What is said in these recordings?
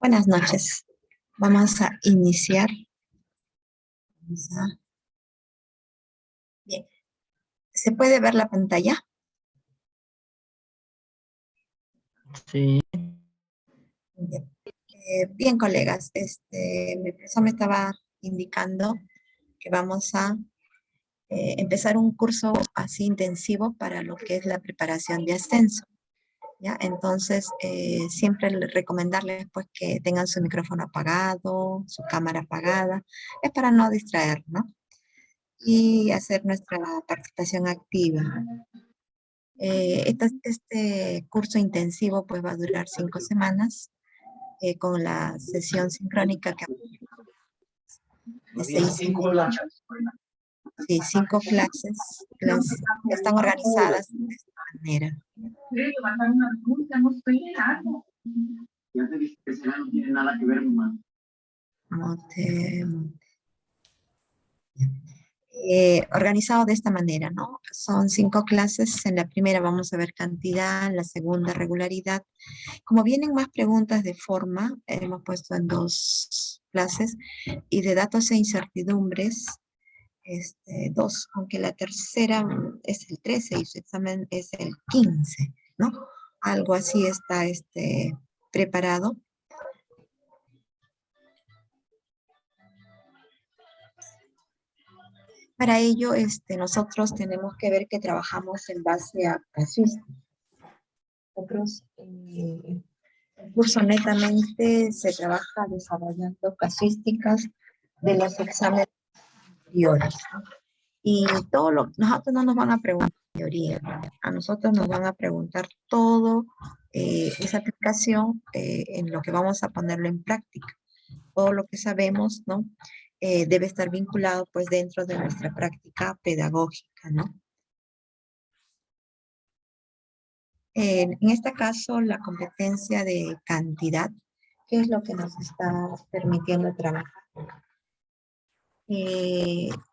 Buenas noches. Vamos a iniciar. Bien. ¿Se puede ver la pantalla? Sí. Bien, bien, colegas. Mi profesor me estaba indicando que vamos a empezar un curso así intensivo para lo que es la preparación de ascenso. ¿Ya? Entonces, siempre recomendarles pues que tengan su micrófono apagado, su cámara apagada, es para no distraer, ¿no? Y hacer nuestra participación activa. Este curso intensivo pues va a durar 5 semanas con la sesión sincrónica que de 5 clases que están organizadas de esta manera. Ya te dije que ese no tiene nada que ver, mamá. Organizado de esta manera, ¿no? Son 5 clases. En la primera vamos a ver cantidad, en la segunda regularidad. Como vienen más preguntas de forma, hemos puesto en 2 clases, y de datos e incertidumbres, 2, aunque la tercera es el 13 y su examen es el 15, ¿no? Algo así está preparado. Para ello, nosotros tenemos que ver que trabajamos en base a casuística. Nosotros, el curso netamente se trabaja desarrollando casuísticas de los exámenes anteriores, ¿no? Y nosotros no nos van a preguntar teoría, a nosotros nos van a preguntar todo esa aplicación en lo que vamos a ponerlo en práctica. Todo lo que sabemos, ¿no? Debe estar vinculado pues dentro de nuestra práctica pedagógica, ¿no? En este caso, la competencia de cantidad, ¿qué es lo que nos está permitiendo trabajar?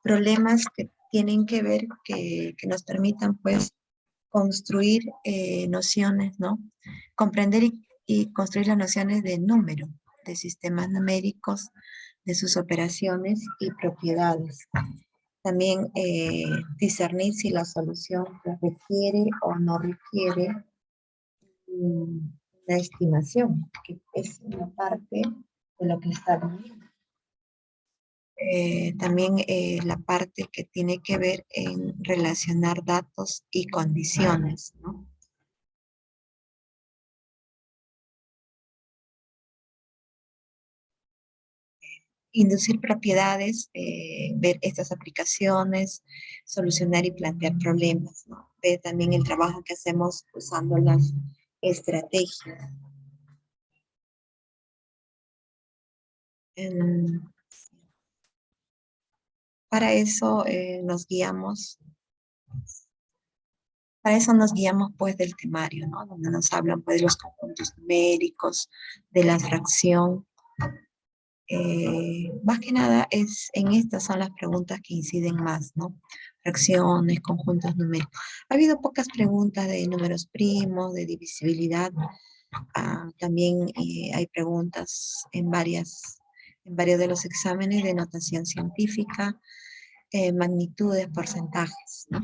Problemas que tienen que ver, que nos permitan pues construir nociones, ¿no? Comprender y construir las nociones de número, de sistemas numéricos, de sus operaciones y propiedades. También discernir si la solución requiere o no requiere una estimación, que es una parte de lo que está viendo. También la parte que tiene que ver en relacionar datos y condiciones, ¿no? Inducir propiedades, ver estas aplicaciones, solucionar y plantear problemas, ¿no? Ver también el trabajo que hacemos usando las estrategias. Para eso nos guiamos pues del temario, ¿no? Donde nos hablan pues de los conjuntos numéricos, de la fracción. Más que nada en estas son las preguntas que inciden más, ¿no? Fracciones, conjuntos numéricos. Ha habido pocas preguntas de números primos, de divisibilidad. También hay preguntas en varios de los exámenes de notación científica, magnitudes, porcentajes, ¿no?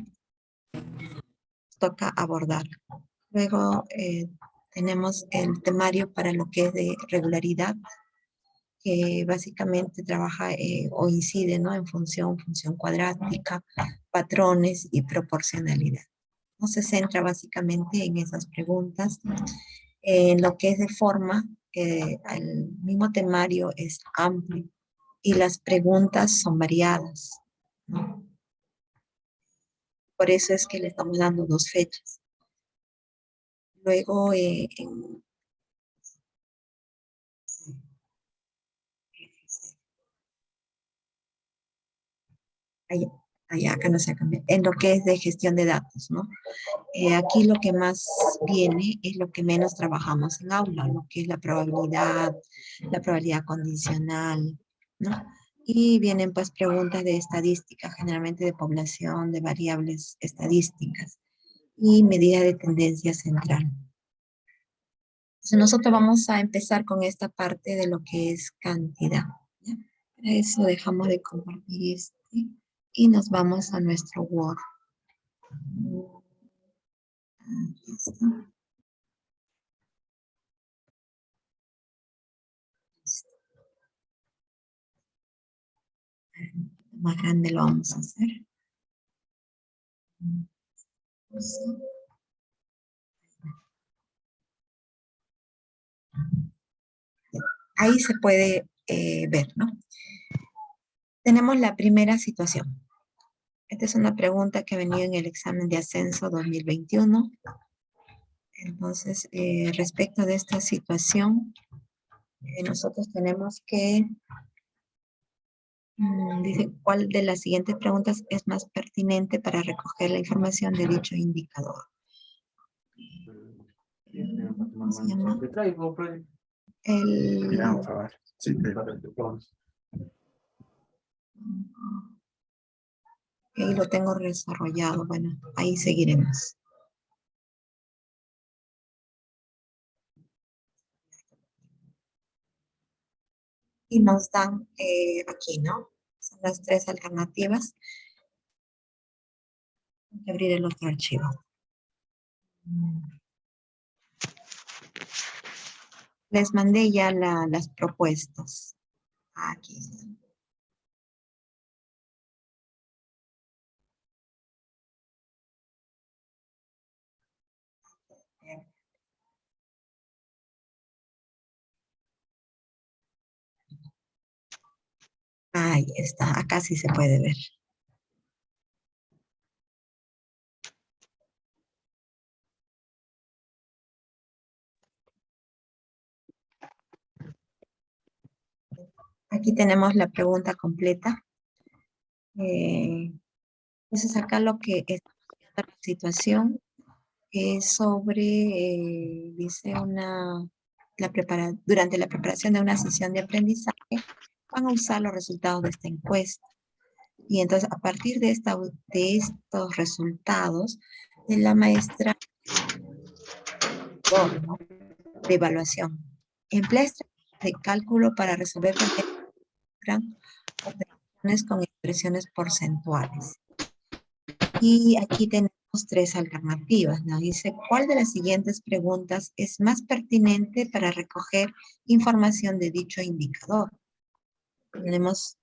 Toca abordar. Luego tenemos el temario para lo que es de regularidad, que básicamente trabaja o incide, ¿no? En función cuadrática, patrones y proporcionalidad. No se centra básicamente en esas preguntas. En lo que es de forma, el mismo temario es amplio y las preguntas son variadas, ¿no? Por eso es que le estamos dando 2 fechas. Luego, acá no se ha cambiado, en lo que es de gestión de datos, ¿no? Aquí lo que más viene es lo que menos trabajamos en aula, lo que es la probabilidad condicional, ¿no? Y vienen pues preguntas de estadística, generalmente de población, de variables estadísticas y medida de tendencia central. Entonces nosotros vamos a empezar con esta parte de lo que es cantidad. ¿Ya? Para eso dejamos de compartir este y nos vamos a nuestro Word. Aquí está. Más grande lo vamos a hacer. Ahí se puede ver, ¿no? Tenemos la primera situación. Esta es una pregunta que venía en el examen de ascenso 2021. Entonces, respecto de esta situación, nosotros tenemos que, dice, ¿cuál de las siguientes preguntas es más pertinente para recoger la información de dicho indicador? ¿Cómo se llama? El... Ahí lo tengo desarrollado. Bueno, ahí seguiremos. Y nos dan aquí, ¿no? Son las tres alternativas. Voy a abrir el otro archivo. Les mandé ya las propuestas. Aquí están. Ahí está, acá sí se puede ver. Aquí tenemos la pregunta completa. Entonces acá lo que está la situación es sobre, dice durante la preparación de una sesión de aprendizaje, van a usar los resultados de esta encuesta. Y entonces a partir de estos resultados, la maestra ¿no? de evaluación emplea estrategias de cálculo para resolver operaciones con expresiones porcentuales. Y aquí tenemos tres alternativas, ¿no? Dice, ¿cuál de las siguientes preguntas es más pertinente para recoger información de dicho indicador? Tenemos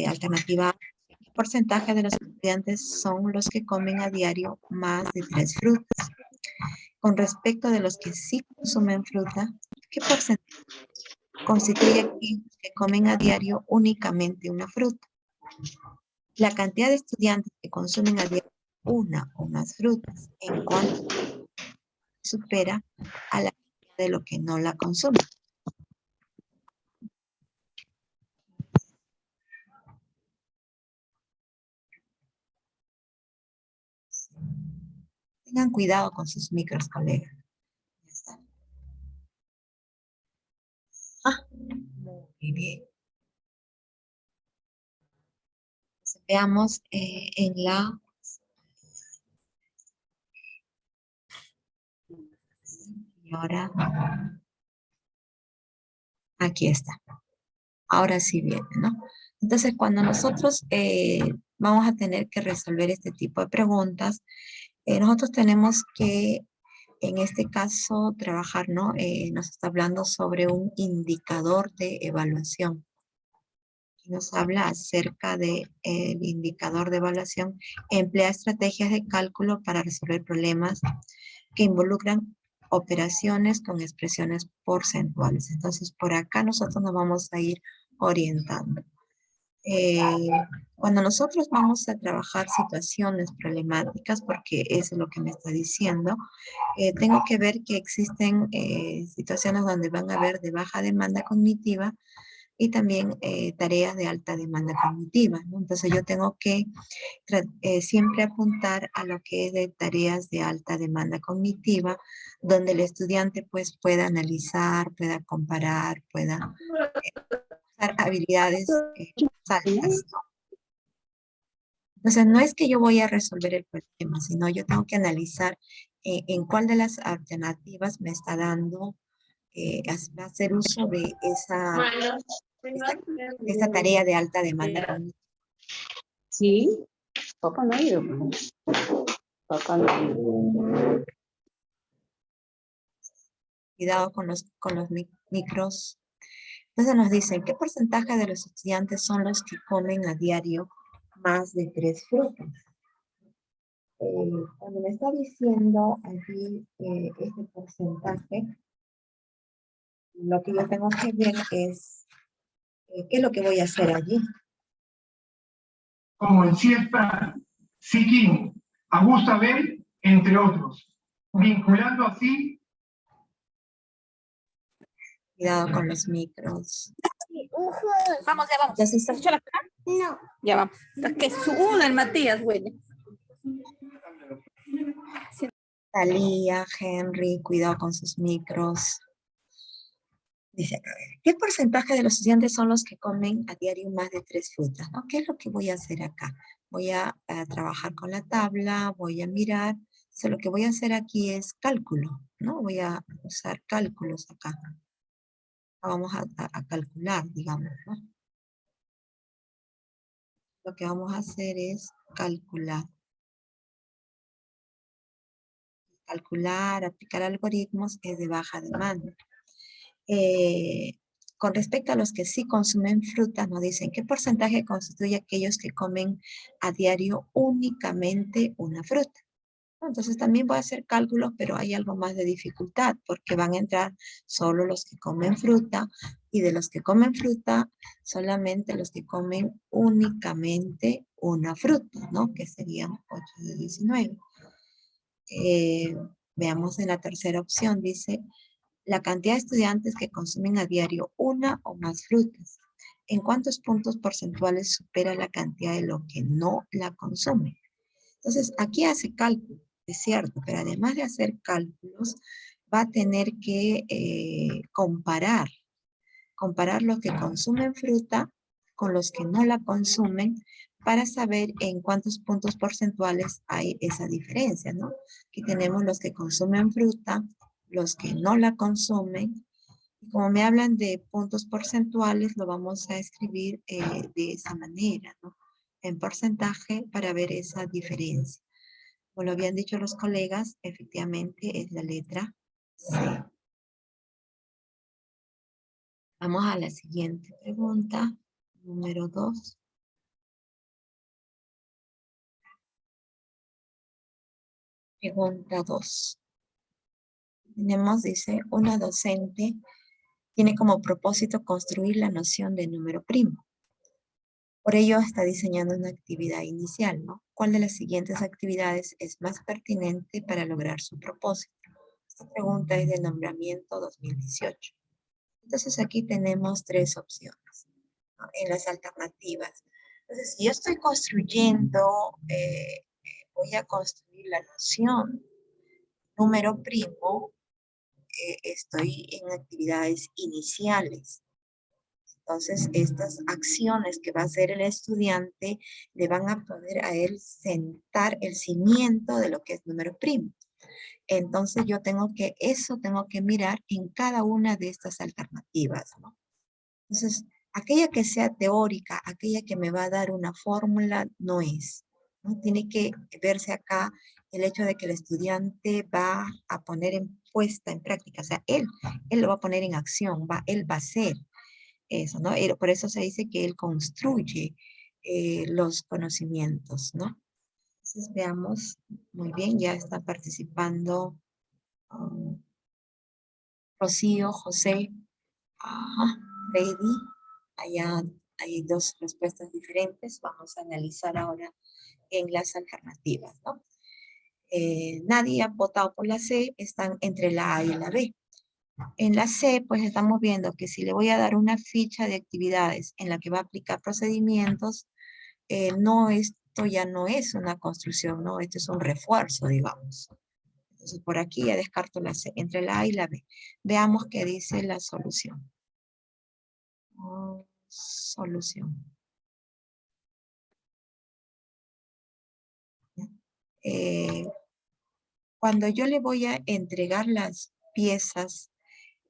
alternativa A. ¿Qué porcentaje de los estudiantes son los que comen a diario más de 3 frutas? Con respecto de los que sí consumen fruta, ¿qué porcentaje constituye aquellos que comen a diario únicamente una fruta? La cantidad de estudiantes que consumen a diario una o más frutas en cuanto supera a la cantidad de lo que no la consumen. Tengan cuidado con sus micros, colegas. Ya está. Muy bien. Entonces, veamos en la... Y ahora... Aquí está. Ahora sí viene, ¿no? Entonces, cuando nosotros vamos a tener que resolver este tipo de preguntas, nosotros tenemos que, en este caso, trabajar, ¿no? Nos está hablando sobre un indicador de evaluación. Nos habla acerca del indicador de evaluación. Emplea estrategias de cálculo para resolver problemas que involucran operaciones con expresiones porcentuales. Entonces, por acá nosotros nos vamos a ir orientando. Cuando nosotros vamos a trabajar situaciones problemáticas, porque eso es lo que me está diciendo, tengo que ver que existen situaciones donde van a haber de baja demanda cognitiva y también tareas de alta demanda cognitiva, ¿no? Entonces yo tengo que siempre apuntar a lo que es de tareas de alta demanda cognitiva, donde el estudiante pues pueda analizar, pueda comparar, pueda usar habilidades altas, ¿no? Entonces no es que yo voy a resolver el problema, sino yo tengo que analizar en cuál de las alternativas me está dando va a hacer uso de esa tarea de alta demanda cognitiva. Sí, papá no ha ido. Papá no ha ido. Cuidado con los micros. Entonces nos dicen, ¿qué porcentaje de los estudiantes son los que comen a diario más de 3 frutas? Cuando me está diciendo aquí este porcentaje, lo que yo tengo que ver es qué es lo que voy a hacer allí. Como en Siesta, Siquín, Augusta Bell, entre otros, vinculando así. Cuidado con los micros. Vamos, ya vamos. ¿Ya se está? ¿Has hecho la cara? No. Ya vamos. Es que suda el Matías, güey. Talía, Henry, cuidado con sus micros. Dice acá, ¿qué porcentaje de los estudiantes son los que comen a diario más de 3 frutas? ¿No? ¿Qué es lo que voy a hacer acá? Voy a trabajar con la tabla, voy a mirar. Lo que voy a hacer aquí es cálculo, ¿no? Voy a usar cálculos acá. Vamos a calcular, digamos, ¿no? Lo que vamos a hacer es calcular. Calcular, aplicar algoritmos es de baja demanda. Con respecto a los que sí consumen fruta, nos dicen qué porcentaje constituye aquellos que comen a diario únicamente una fruta. Entonces también voy a hacer cálculos, pero hay algo más de dificultad porque van a entrar solo los que comen fruta y de los que comen fruta, solamente los que comen únicamente una fruta, ¿no? Que serían 8 de 19. Veamos en la tercera opción, dice la cantidad de estudiantes que consumen a diario una o más frutas. ¿En cuántos puntos porcentuales supera la cantidad de lo que no la consumen? Entonces, aquí hace cálculo, es cierto, pero además de hacer cálculos, va a tener que comparar los que consumen fruta con los que no la consumen para saber en cuántos puntos porcentuales hay esa diferencia, ¿no? Aquí tenemos los que consumen fruta, los que no la consumen. Y como me hablan de puntos porcentuales, lo vamos a escribir de esa manera, ¿no? En porcentaje para ver esa diferencia. Como lo habían dicho los colegas, efectivamente es la letra C. Vamos a la siguiente pregunta, número 2. Pregunta 2. Tenemos, dice, una docente tiene como propósito construir la noción de número primo. Por ello está diseñando una actividad inicial, ¿no? ¿Cuál de las siguientes actividades es más pertinente para lograr su propósito? Esta pregunta es de nombramiento 2018. Entonces aquí tenemos 3 opciones, ¿no? En las alternativas. Entonces, si yo estoy construyendo, voy a construir la noción número primo, estoy en actividades iniciales. Entonces, estas acciones que va a hacer el estudiante le van a poder a él sentar el cimiento de lo que es número primo. Entonces, tengo que mirar en cada una de estas alternativas, ¿no? Entonces, aquella que sea teórica, aquella que me va a dar una fórmula, no es, ¿no? Tiene que verse acá el hecho de que el estudiante va a poner puesta en práctica, o sea, él lo va a poner en acción, él va a hacer eso, ¿no? Por eso se dice que él construye los conocimientos, ¿no? Entonces veamos, muy bien, ya está participando Rocío, José, Lady. Allá hay 2 respuestas diferentes. Vamos a analizar ahora en las alternativas, ¿no? Nadie ha votado por la C, están entre la A y la B. En la C, pues estamos viendo que si le voy a dar una ficha de actividades en la que va a aplicar procedimientos, esto ya no es una construcción, ¿no? Esto es un refuerzo, digamos. Entonces, por aquí ya descarto la C, entre la A y la B. Veamos qué dice la solución. Solución. Cuando yo le voy a entregar las piezas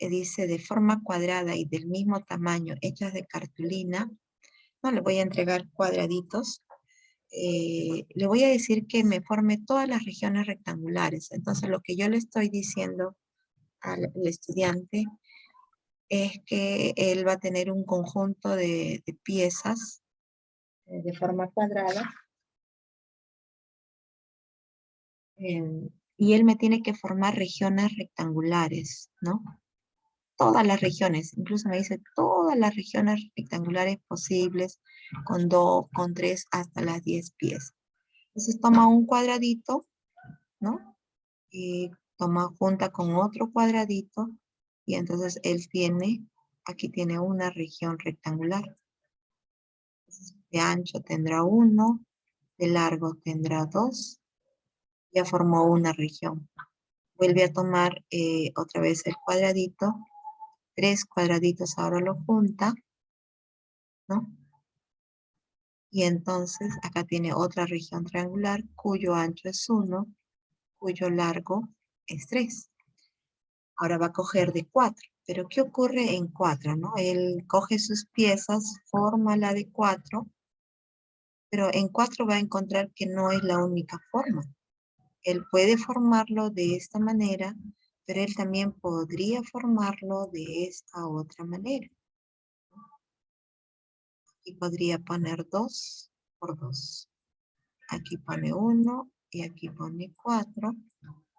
dice de forma cuadrada y del mismo tamaño, hechas de cartulina, no le voy a entregar cuadraditos. Le voy a decir que me forme todas las regiones rectangulares. Entonces, lo que yo le estoy diciendo al estudiante es que él va a tener un conjunto de piezas de forma cuadrada. Y él me tiene que formar regiones rectangulares, ¿no? Todas las regiones, incluso me dice todas las regiones rectangulares posibles, con 2, con 3, hasta las 10 piezas. Entonces toma un cuadradito, ¿no? Y toma junta con otro cuadradito, y entonces él tiene, aquí tiene una región rectangular. Entonces, de ancho tendrá 1, de largo tendrá 2, ya formó una región. Vuelve a tomar otra vez el cuadradito, 3 cuadraditos ahora lo junta, ¿no? Y entonces acá tiene otra región triangular cuyo ancho es 1, cuyo largo es 3. Ahora va a coger de 4. Pero ¿qué ocurre en 4, no? Él coge sus piezas, forma la de 4, pero en 4 va a encontrar que no es la única forma. Él puede formarlo de esta manera, pero él también podría formarlo de esta otra manera. Aquí podría poner 2 por 2. Aquí pone 1 y aquí pone 4.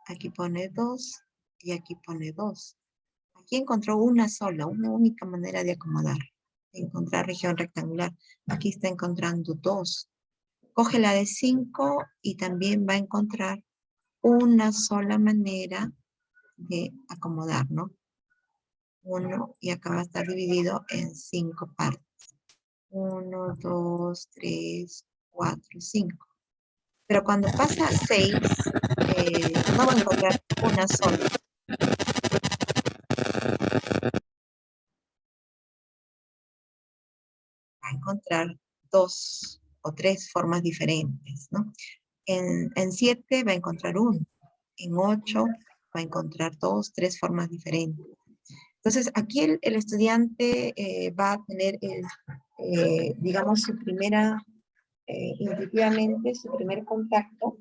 Aquí pone 2 y aquí pone 2. Aquí encontró una única manera de acomodar. De encontrar región rectangular. Aquí está encontrando 2. Coge la de 5 y también va a encontrar una sola manera de acomodar, ¿no? 1 y acá va a estar dividido en 5 partes. 1, 2, 3, 4, 5. Pero cuando pasa a 6, no va a encontrar una sola. Va a encontrar 2 o 3 formas diferentes, ¿no? En 7 va a encontrar 1. En 8 va a encontrar 2, 3 formas diferentes. Entonces, aquí el estudiante va a tener, digamos, su primera, intuitivamente, su primer contacto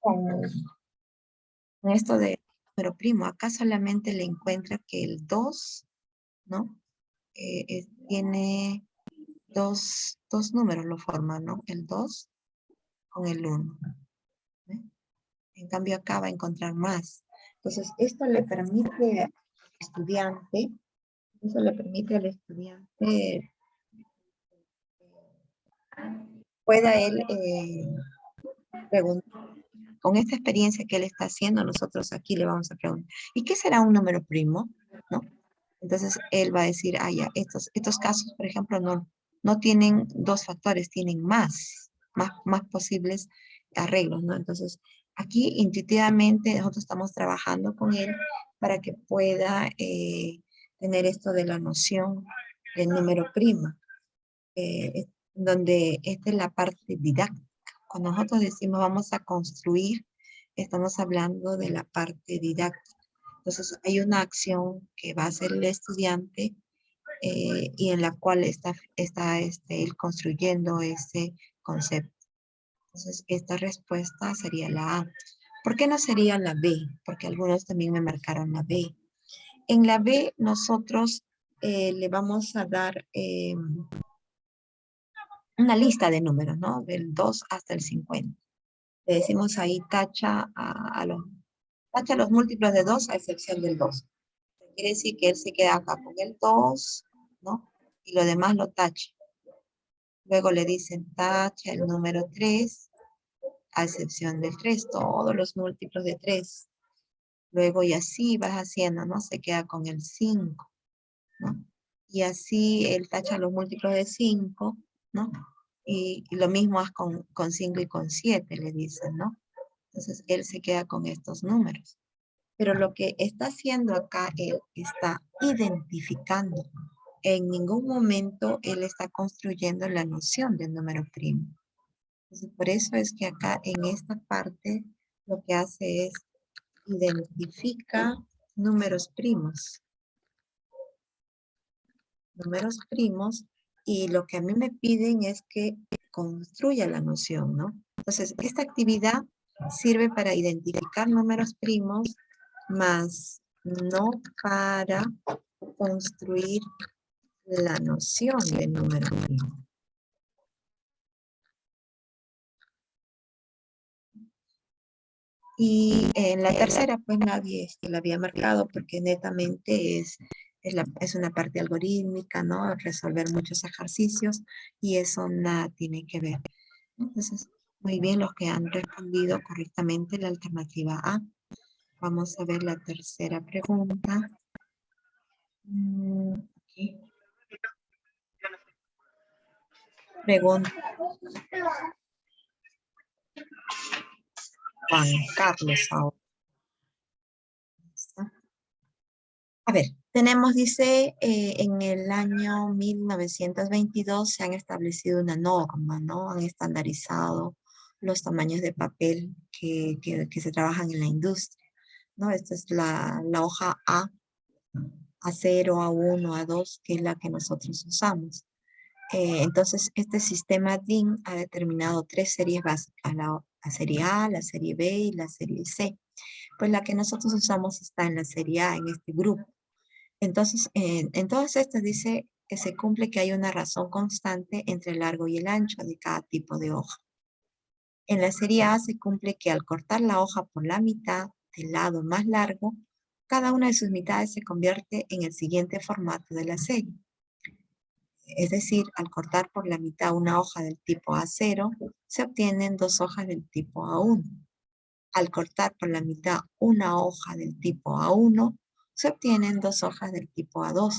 con esto de número primo. Acá solamente le encuentra que el 2, ¿no? Tiene dos números, lo forman, ¿no? El 2 con el 1. ¿Eh? En cambio, acá va a encontrar más. Entonces, esto le permite al estudiante, pueda él preguntar. Con esta experiencia que él está haciendo, nosotros aquí le vamos a preguntar, ¿y qué será un número primo? ¿No? Entonces él va a decir, ya, estos casos, por ejemplo, no tienen 2 factores, tienen más posibles arreglos, ¿no? Entonces, aquí intuitivamente nosotros estamos trabajando con él para que pueda tener esto de la noción del número primo, donde esta es la parte didáctica. Cuando nosotros decimos vamos a construir, estamos hablando de la parte didáctica. Entonces hay una acción que va a hacer el estudiante y en la cual está él construyendo ese concepto. Entonces esta respuesta sería la A. ¿Por qué no sería la B? Porque algunos también me marcaron la B. En la B nosotros le vamos a dar una lista de números, ¿no? Del 2 hasta el 50. Le decimos ahí tacha los múltiplos de 2 a excepción del 2. Quiere decir que él se queda acá con el 2, ¿no? Y lo demás lo tacha. Luego le dicen tacha el número 3 a excepción del 3, todos los múltiplos de 3. Luego y así vas haciendo, ¿no? Se queda con el 5, ¿no? Y así él tacha los múltiplos de 5, ¿no? Y lo mismo haz con 5 y con 7, le dicen, ¿no? Entonces él se queda con estos números. Pero lo que está haciendo acá, él está identificando. En ningún momento él está construyendo la noción del número primo. Entonces, por eso es que acá en esta parte lo que hace es identifica números primos. Números primos, y lo que a mí me piden es que construya la noción, ¿no? Entonces, esta actividad sirve para identificar números primos, más no para construir la noción de número primo. Y en la tercera, pues nadie la había marcado porque netamente es una parte algorítmica, ¿no? Resolver muchos ejercicios y eso nada tiene que ver. Entonces, muy bien los que han respondido correctamente la alternativa A. Vamos a ver la tercera pregunta. Aquí. Pregunta. Juan Carlos ahora. A ver, tenemos, dice, en el año 1922 se han establecido una norma, ¿no? Han estandarizado los tamaños de papel que se trabajan en la industria, ¿no? Esta es la hoja A0, A1, A2, que es la que nosotros usamos. Entonces, este sistema DIN ha determinado 3 series básicas, la serie A, la serie B y la serie C. Pues la que nosotros usamos está en la serie A, en este grupo. Entonces, en todas estas dice que se cumple que hay una razón constante entre el largo y el ancho de cada tipo de hoja. En la serie A se cumple que al cortar la hoja por la mitad del lado más largo, cada una de sus mitades se convierte en el siguiente formato de la serie. Es decir, al cortar por la mitad una hoja del tipo A0, se obtienen 2 hojas del tipo A1. Al cortar por la mitad una hoja del tipo A1, se obtienen 2 hojas del tipo A2,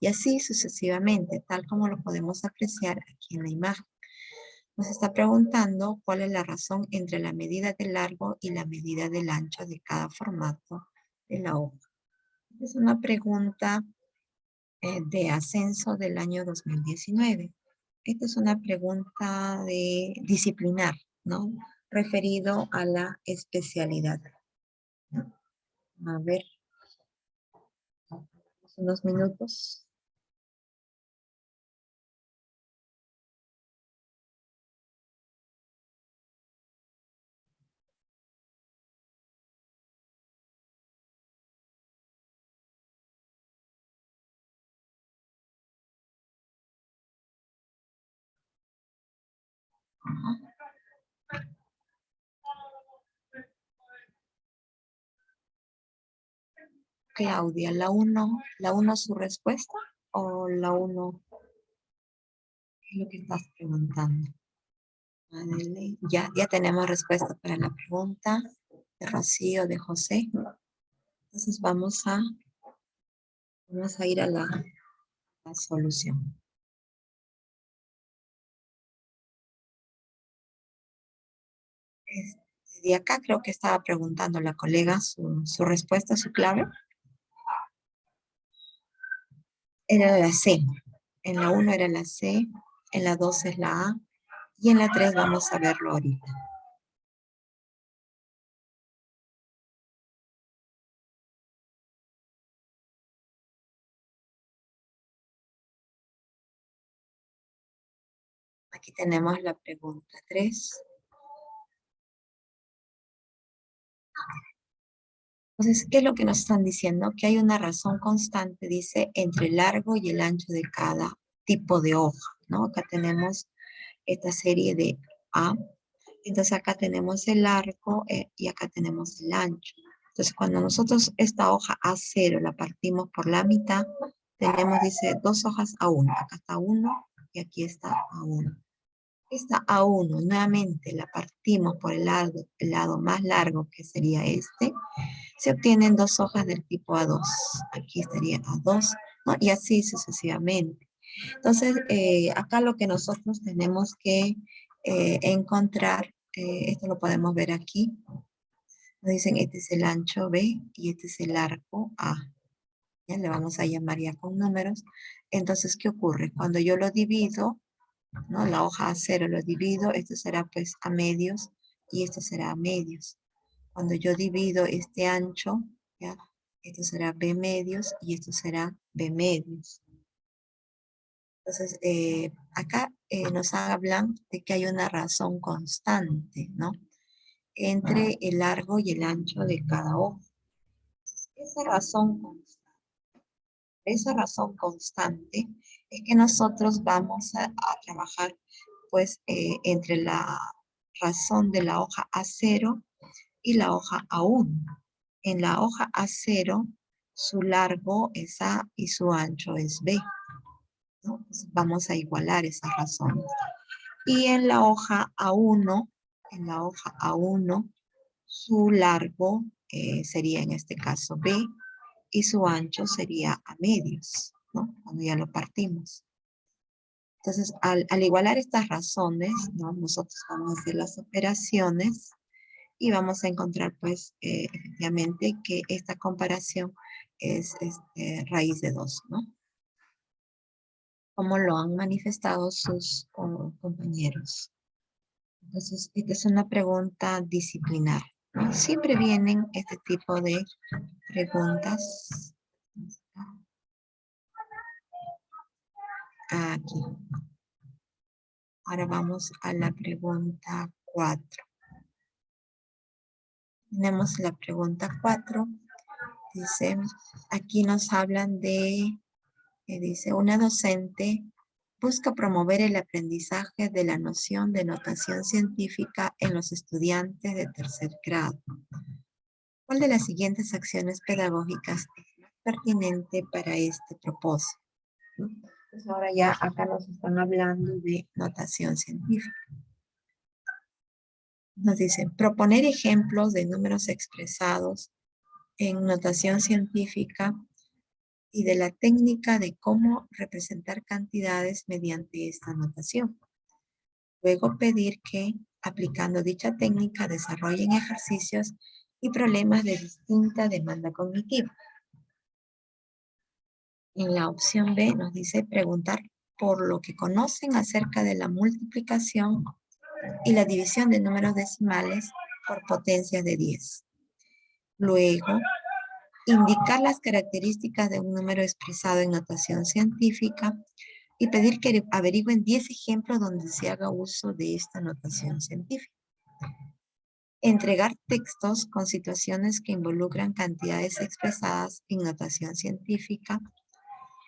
y así sucesivamente, tal como lo podemos apreciar aquí en la imagen. Nos está preguntando cuál es la razón entre la medida del largo y la medida del ancho de cada formato de la hoja. Es una pregunta de ascenso del año 2019. Esta es una pregunta de disciplinar, ¿no? Referido a la especialidad. A ver, unos minutos. Claudia, ¿la 1 su respuesta o la 1 es lo que estás preguntando? Madeleine, ya tenemos respuesta para la pregunta de Rocío, de José. Entonces vamos a ir a la solución. De acá creo que estaba preguntando la colega su respuesta, su clave. Era la C. En la 1 era la C, en la 2 es la A, y en la 3 vamos a verlo ahorita. Aquí tenemos la pregunta 3. Entonces, ¿qué es lo que nos están diciendo? Que hay una razón constante, dice, entre el largo y el ancho de cada tipo de hoja, ¿no? Acá tenemos esta serie de A. Entonces acá tenemos el largo y acá tenemos el ancho. Entonces cuando nosotros esta hoja A0 la partimos por la mitad, tenemos, dice, 2 hojas A1. Acá está 1 y aquí está A1. Esta A1 nuevamente la partimos por el lado más largo, que sería este. Se obtienen 2 hojas del tipo A2. Aquí estaría A2, ¿no? Y así sucesivamente. Entonces, acá lo que nosotros tenemos que encontrar, esto lo podemos ver aquí. Nos dicen, este es el ancho B y este es el largo A. Ya le vamos a llamar ya con números. Entonces, ¿qué ocurre? Cuando yo lo divido, ¿no? La hoja A0 lo divido, esto será pues a medios y esto será a medios. Cuando yo divido este ancho, ¿ya? esto será B medios y esto será B medios. Entonces, acá nos hablan de que hay una razón constante, ¿no? Entre el largo y el ancho de cada hoja. Esa razón constante es que nosotros vamos a trabajar pues entre la razón de la hoja A0 y la hoja A1. En la hoja A0 su largo es A y su ancho es B, ¿no? Entonces, vamos a igualar esas razones. Y en la hoja A1, su largo sería en este caso B y su ancho sería A medios, ¿no? Cuando ya lo partimos. Entonces, al igualar estas razones, ¿no? Nosotros vamos a hacer las operaciones y vamos a encontrar, pues, efectivamente que esta comparación es raíz de 2, ¿no? Como lo han manifestado sus compañeros. Entonces, esta es una pregunta disciplinar, ¿no? Siempre vienen este tipo de preguntas. Aquí. Ahora vamos a la pregunta 4. Tenemos la pregunta 4. Dice, aquí nos hablan de, dice, una docente busca promover el aprendizaje de la noción de notación científica en los estudiantes de tercer grado. ¿Cuál de las siguientes acciones pedagógicas es más pertinente para este propósito? ¿No? Pues ahora ya acá nos están hablando de notación científica. Nos dicen, proponer ejemplos de números expresados en notación científica y de la técnica de cómo representar cantidades mediante esta notación. Luego pedir que, aplicando dicha técnica, desarrollen ejercicios y problemas de distinta demanda cognitiva. En la opción B nos dice preguntar por lo que conocen acerca de la multiplicación y la división de números decimales por potencias de 10. Luego, indicar las características de un número expresado en notación científica y pedir que averigüen 10 ejemplos donde se haga uso de esta notación científica. Entregar textos con situaciones que involucran cantidades expresadas en notación científica.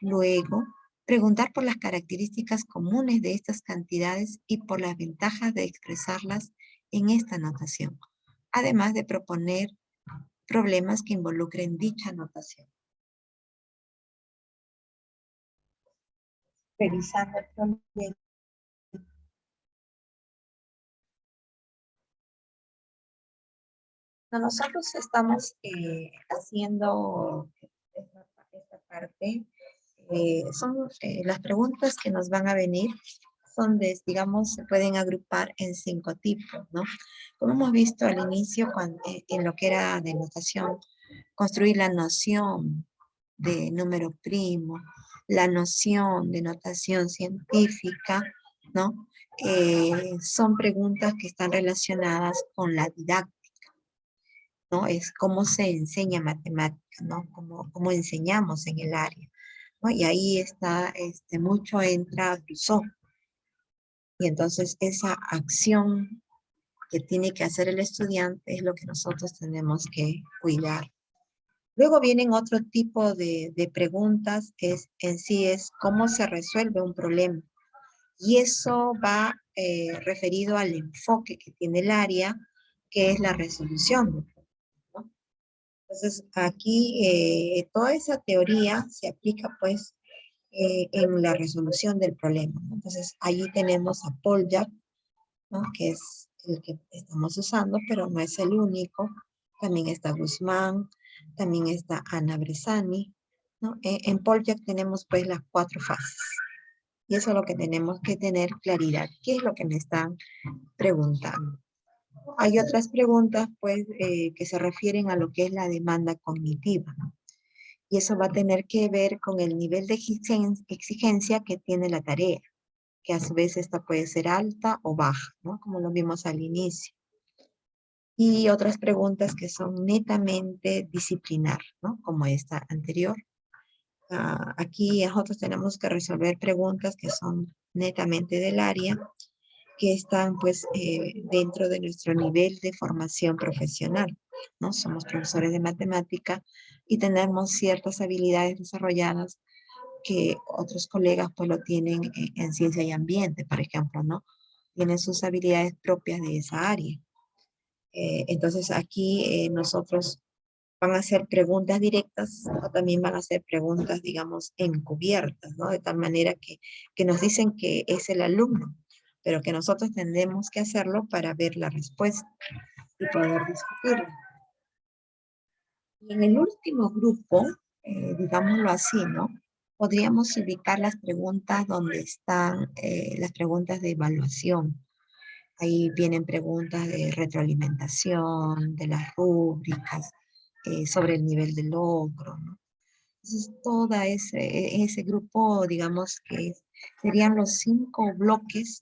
Luego, preguntar por las características comunes de estas cantidades y por las ventajas de expresarlas en esta notación, además de proponer problemas que involucren dicha notación. Revisando el problema. Nosotros estamos haciendo esta parte. Son las preguntas que nos van a venir son de, digamos, se pueden agrupar en 5 tipos, ¿no? Como hemos visto al inicio, en lo que era de notación, construir la noción de número primo, la noción de notación científica, ¿no? Son preguntas que están relacionadas con la didáctica, ¿no? Es cómo se enseña matemática, ¿no? Cómo enseñamos en el área, ¿no? Y ahí está, mucho entra Rousseau. Y entonces esa acción que tiene que hacer el estudiante es lo que nosotros tenemos que cuidar. Luego vienen otro tipo de preguntas que en sí es cómo se resuelve un problema. Y eso va referido al enfoque que tiene el área, que es la resolución del problema, ¿no? Entonces aquí toda esa teoría se aplica pues en la resolución del problema, ¿no? Entonces allí tenemos a Poljak, ¿no? Que es el que estamos usando, pero no es el único. También está Guzmán, también está Ana Bresani, ¿no? En Poljak tenemos pues las 4 fases. Y eso es lo que tenemos que tener claridad. ¿Qué es lo que me están preguntando? Hay otras preguntas pues que se refieren a lo que es la demanda cognitiva, ¿no? Y eso va a tener que ver con el nivel de exigencia que tiene la tarea, que a su vez esta puede ser alta o baja, ¿no? Como lo vimos al inicio. Y otras preguntas que son netamente disciplinar, ¿no? Como esta anterior. Aquí nosotros tenemos que resolver preguntas que son netamente del área, que están pues dentro de nuestro nivel de formación profesional, ¿no? Somos profesores de matemática y tenemos ciertas habilidades desarrolladas que otros colegas pues lo tienen en ciencia y ambiente, por ejemplo, ¿no? Tienen sus habilidades propias de esa área. Entonces aquí nosotros van a hacer preguntas directas o también van a hacer preguntas, digamos, encubiertas, ¿no? De tal manera que nos dicen que es el alumno, pero que nosotros tendremos que hacerlo para ver la respuesta y poder discutirla. Y en el último grupo, digámoslo así, ¿no? Podríamos ubicar las preguntas donde están las preguntas de evaluación. Ahí vienen preguntas de retroalimentación, de las rúbricas, sobre el nivel de logro, ¿no? Entonces, toda ese grupo, digamos que serían los 5 bloques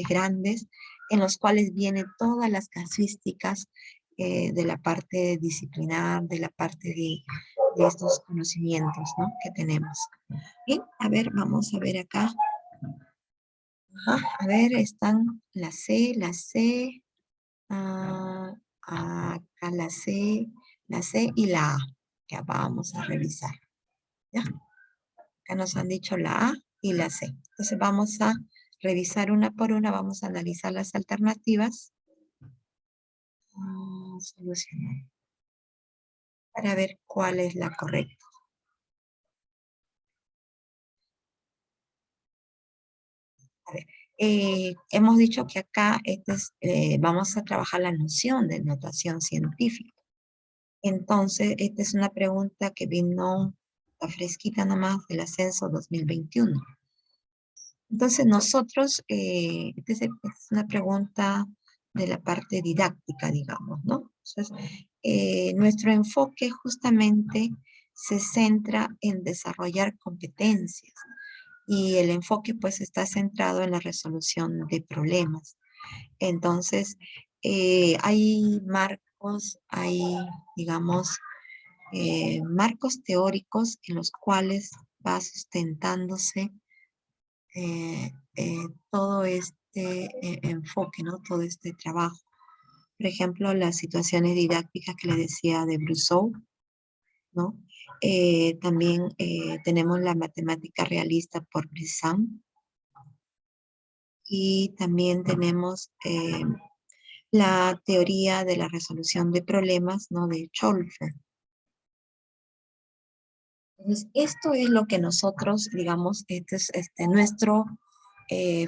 grandes en los cuales vienen todas las casuísticas de la parte disciplinar, de la parte de estos conocimientos, ¿no? Que tenemos. Bien, a ver, vamos a ver acá. Ajá, a ver, están la C, acá la C y la A. Ya vamos a revisar. ¿Ya? Acá nos han dicho la A y la C. Entonces vamos a revisar una por una, vamos a analizar las alternativas. Solucionar. Para ver cuál es la correcta. A ver, hemos dicho que acá vamos a trabajar la noción de notación científica. Entonces, esta es una pregunta que vino a fresquita nomás del ascenso 2021. Entonces, nosotros, esta es una pregunta de la parte didáctica, digamos, ¿no? Entonces, nuestro enfoque justamente se centra en desarrollar competencias y el enfoque pues está centrado en la resolución de problemas. Entonces, hay marcos, digamos, marcos teóricos en los cuales va sustentándose todo este enfoque, ¿no? Todo este trabajo. Por ejemplo, las situaciones didácticas que le decía de Brousseau, ¿no? También tenemos la matemática realista por Brisson. Y también tenemos la teoría de la resolución de problemas, ¿no? De Schoelfer. Entonces, esto es lo que nosotros, digamos, este es nuestro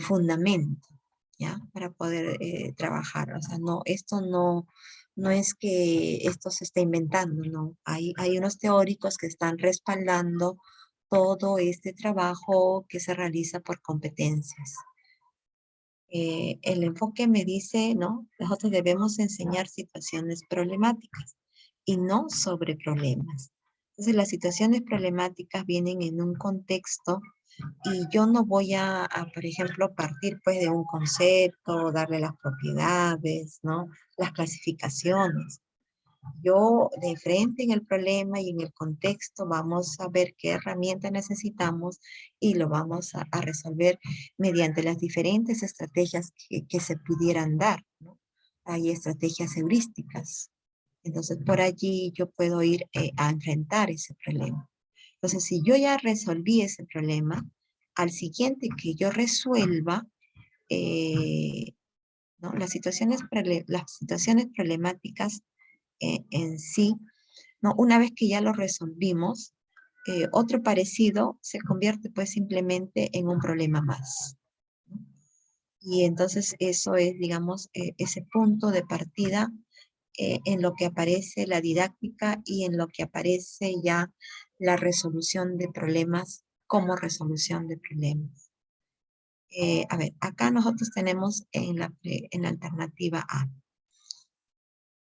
fundamento, ¿ya? Para poder trabajar. O sea, no, esto no es que esto se esté inventando, no. Hay unos teóricos que están respaldando todo este trabajo que se realiza por competencias. El enfoque me dice, ¿no? Nosotros debemos enseñar situaciones problemáticas y no sobre problemas. Entonces, las situaciones problemáticas vienen en un contexto y yo no voy por ejemplo, partir pues de un concepto, darle las propiedades, ¿no? Las clasificaciones. Yo de frente en el problema y en el contexto vamos a ver qué herramientas necesitamos y lo vamos a resolver mediante las diferentes estrategias que se pudieran dar, ¿no? Hay estrategias heurísticas. Entonces por allí yo puedo ir a enfrentar ese problema. Entonces si yo ya resolví ese problema, al siguiente que yo resuelva, ¿no? Las situaciones problemáticas en sí, ¿no? Una vez que ya lo resolvimos, otro parecido se convierte pues simplemente en un problema más. Y entonces eso es, digamos, ese punto de partida en lo que aparece la didáctica y en lo que aparece ya la resolución de problemas como resolución de problemas. A ver, acá nosotros tenemos en la alternativa A.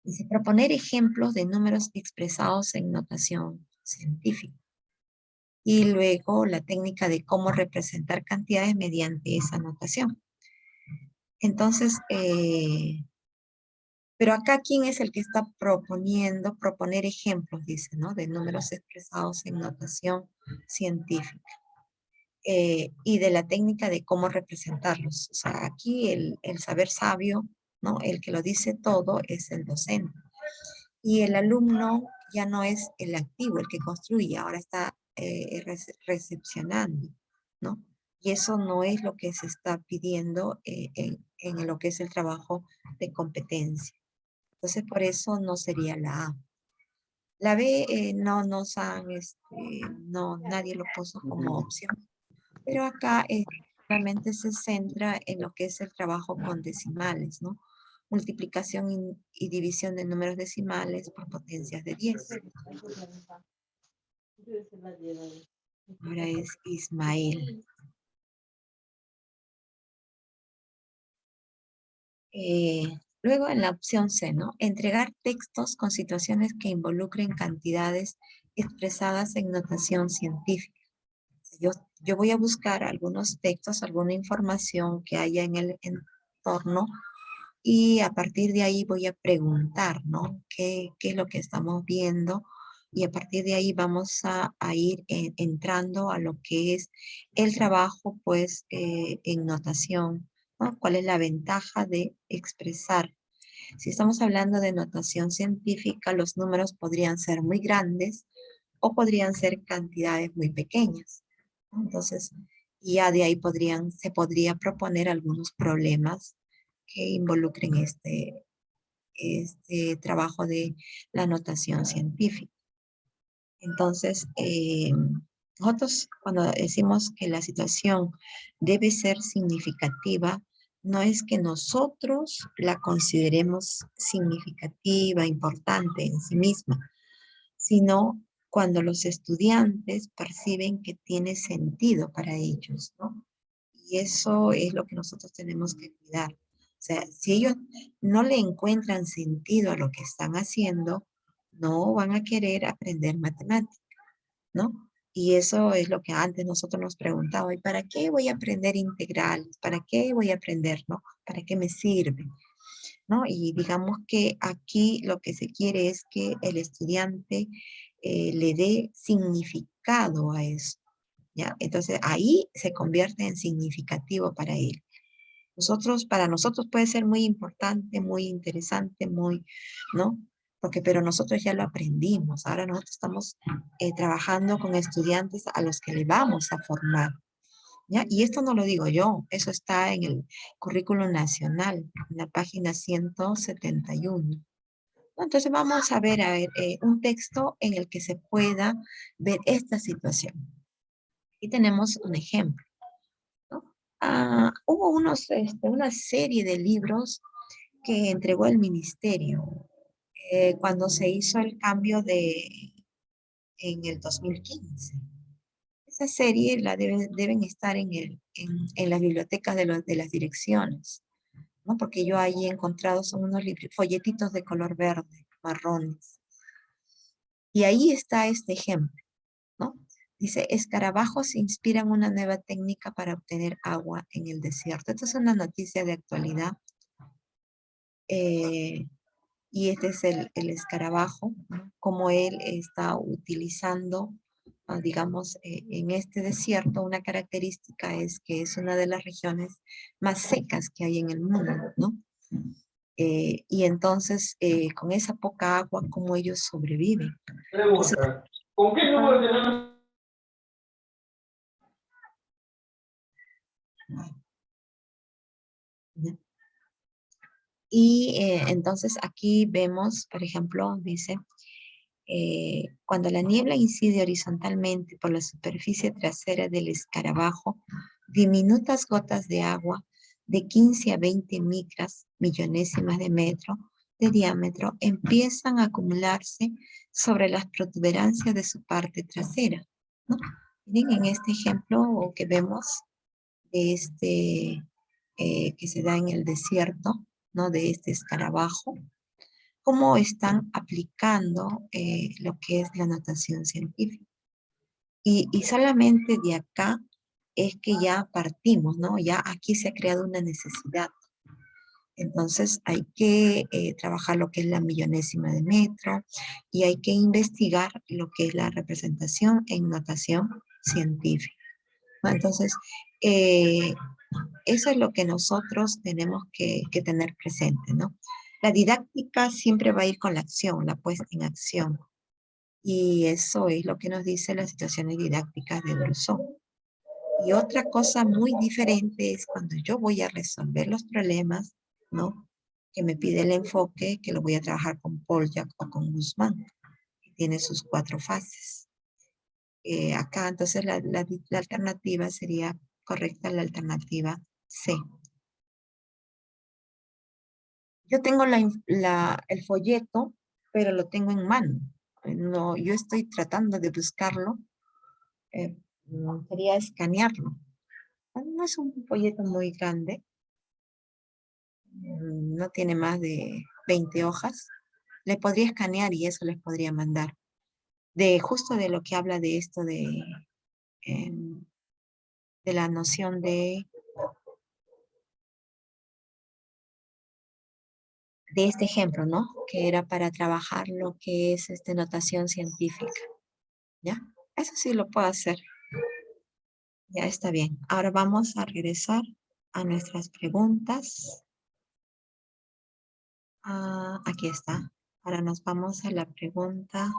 Dice, proponer ejemplos de números expresados en notación científica. Y luego la técnica de cómo representar cantidades mediante esa notación. Entonces, Pero acá, ¿quién es el que está proponiendo? Proponer ejemplos, dice, ¿no? De números expresados en notación científica. Y de la técnica de cómo representarlos. O sea, aquí el saber sabio, ¿no? El que lo dice todo es el docente. Y el alumno ya no es el activo, el que construye, ahora está recepcionando, ¿no? Y eso no es lo que se está pidiendo en lo que es el trabajo de competencia. Entonces, por eso no sería la A. La B no nos han, no, nadie lo puso como opción. Pero acá realmente se centra en lo que es el trabajo con decimales, ¿no? Multiplicación y división de números decimales por potencias de 10. Ahora es Ismael. Luego en la opción C, ¿no? Entregar textos con situaciones que involucren cantidades expresadas en notación científica. Yo voy a buscar algunos textos, alguna información que haya en el entorno y a partir de ahí voy a preguntar, ¿no? ¿Qué es lo que estamos viendo? Y a partir de ahí vamos a ir entrando a lo que es el trabajo, pues, en notación, ¿no? ¿Cuál es la ventaja de expresar? Si estamos hablando de notación científica, los números podrían ser muy grandes o podrían ser cantidades muy pequeñas, ¿no? Entonces, ya de ahí se podría proponer algunos problemas que involucren este trabajo de la notación científica. Entonces, nosotros cuando decimos que la situación debe ser significativa, no es que nosotros la consideremos significativa, importante en sí misma, sino cuando los estudiantes perciben que tiene sentido para ellos, ¿no? Y eso es lo que nosotros tenemos que cuidar. O sea, si ellos no le encuentran sentido a lo que están haciendo, no van a querer aprender matemáticas, ¿no? Y eso es lo que antes nosotros nos preguntábamos, ¿y para qué voy a aprender integrales? ¿Para qué voy a aprender, no? ¿Para qué me sirve? ¿No? Y digamos que aquí lo que se quiere es que el estudiante le dé significado a eso, ¿ya? Entonces ahí se convierte en significativo para él. Para nosotros puede ser muy importante, muy interesante, muy, ¿no? Pero nosotros ya lo aprendimos. Ahora nosotros estamos trabajando con estudiantes a los que le vamos a formar, ¿ya? Y esto no lo digo yo, eso está en el currículum nacional, en la página 171. Entonces vamos a ver, un texto en el que se pueda ver esta situación. Aquí tenemos un ejemplo, ¿no? Hubo una serie de libros que entregó el ministerio cuando se hizo el cambio en el 2015. Esa serie deben estar en las bibliotecas de las direcciones, ¿no? Porque yo ahí he encontrado, son unos folletitos de color verde, marrones. Y ahí está este ejemplo, ¿no? Dice, escarabajos inspiran una nueva técnica para obtener agua en el desierto. Esta es una noticia de actualidad. Y este es el escarabajo, ¿no? Como él está utilizando, digamos, en este desierto, una característica es que es una de las regiones más secas que hay en el mundo, ¿no? Y entonces, con esa poca agua, ¿cómo ellos sobreviven? Pregunta, ¿con qué número tenemos? ¿Ya? Y entonces aquí vemos, por ejemplo, dice, cuando la niebla incide horizontalmente por la superficie trasera del escarabajo, diminutas gotas de agua de 15 a 20 micras, millonésimas de metro de diámetro, empiezan a acumularse sobre las protuberancias de su parte trasera, ¿no? Miren en este ejemplo que vemos, que se da en el desierto, ¿no? De este escarabajo, cómo están aplicando lo que es la notación científica. Y solamente de acá es que ya partimos, ¿no? Ya aquí se ha creado una necesidad. Entonces hay que trabajar lo que es la millonésima de metro y hay que investigar lo que es la representación en notación científica, ¿no? Entonces, eso es lo que nosotros tenemos que tener presente, ¿no? La didáctica siempre va a ir con la acción, la puesta en acción. Y eso es lo que nos dice las situaciones didácticas de Brusón. Y otra cosa muy diferente es cuando yo voy a resolver los problemas, ¿no? Que me pide el enfoque, que lo voy a trabajar con Poljak o con Guzmán, que tiene sus 4 fases. Acá entonces la alternativa sería correcta, la alternativa C. Yo tengo el folleto, pero lo tengo en mano. No, yo estoy tratando de buscarlo. Quería escanearlo. No es un folleto muy grande. No tiene más de 20 hojas. Le podría escanear y eso les podría mandar. Justo de lo que habla de esto de la noción de este ejemplo, ¿no? Que era para trabajar lo que es notación científica. ¿Ya? Eso sí lo puedo hacer. Ya está bien. Ahora vamos a regresar a nuestras preguntas. Aquí está. Ahora nos vamos a la pregunta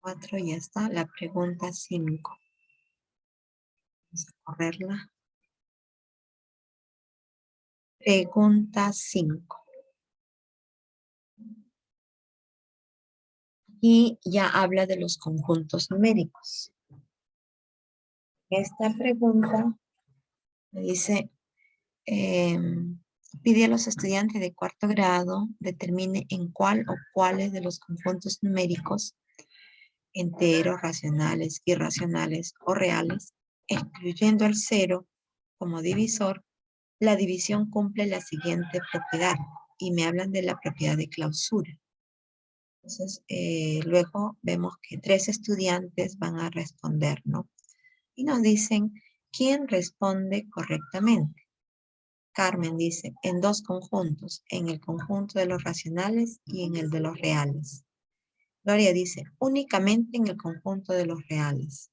4, ya está. La pregunta 5. Vamos a correrla. Pregunta 5. Y ya habla de los conjuntos numéricos. Esta pregunta me dice, pide a los estudiantes de 4º grado determine en cuál o cuáles de los conjuntos numéricos, enteros, racionales, irracionales o reales, excluyendo el 0 como divisor, la división cumple la siguiente propiedad. Y me hablan de la propiedad de clausura. Entonces, luego vemos que 3 estudiantes van a responder, ¿no? Y nos dicen, ¿quién responde correctamente? Carmen dice, en 2 conjuntos, en el conjunto de los racionales y en el de los reales. Gloria dice, únicamente en el conjunto de los reales,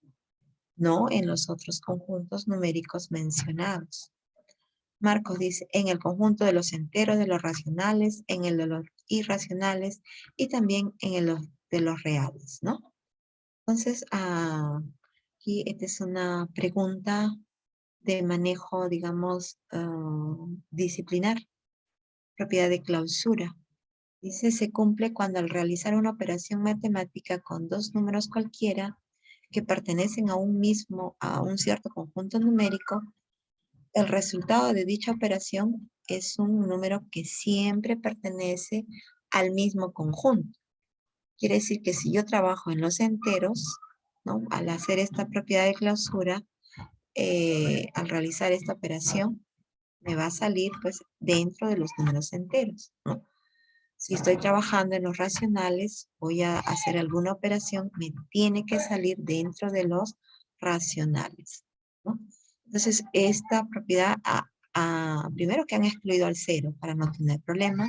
no en los otros conjuntos numéricos mencionados. Marcos dice, en el conjunto de los enteros de los racionales, en el de los irracionales y también en el de los reales, ¿no? Entonces, aquí esta es una pregunta de manejo, digamos, disciplinar, propiedad de clausura. Dice, se cumple cuando al realizar una operación matemática con 2 números cualquiera que pertenecen a un cierto conjunto numérico, el resultado de dicha operación es un número que siempre pertenece al mismo conjunto. Quiere decir que si yo trabajo en los enteros, ¿no? Al hacer esta propiedad de clausura, al realizar esta operación, me va a salir pues dentro de los números enteros, ¿no? Si estoy trabajando en los racionales, voy a hacer alguna operación, me tiene que salir dentro de los racionales, ¿no? Entonces, esta propiedad, primero que han excluido al 0 para no tener problemas,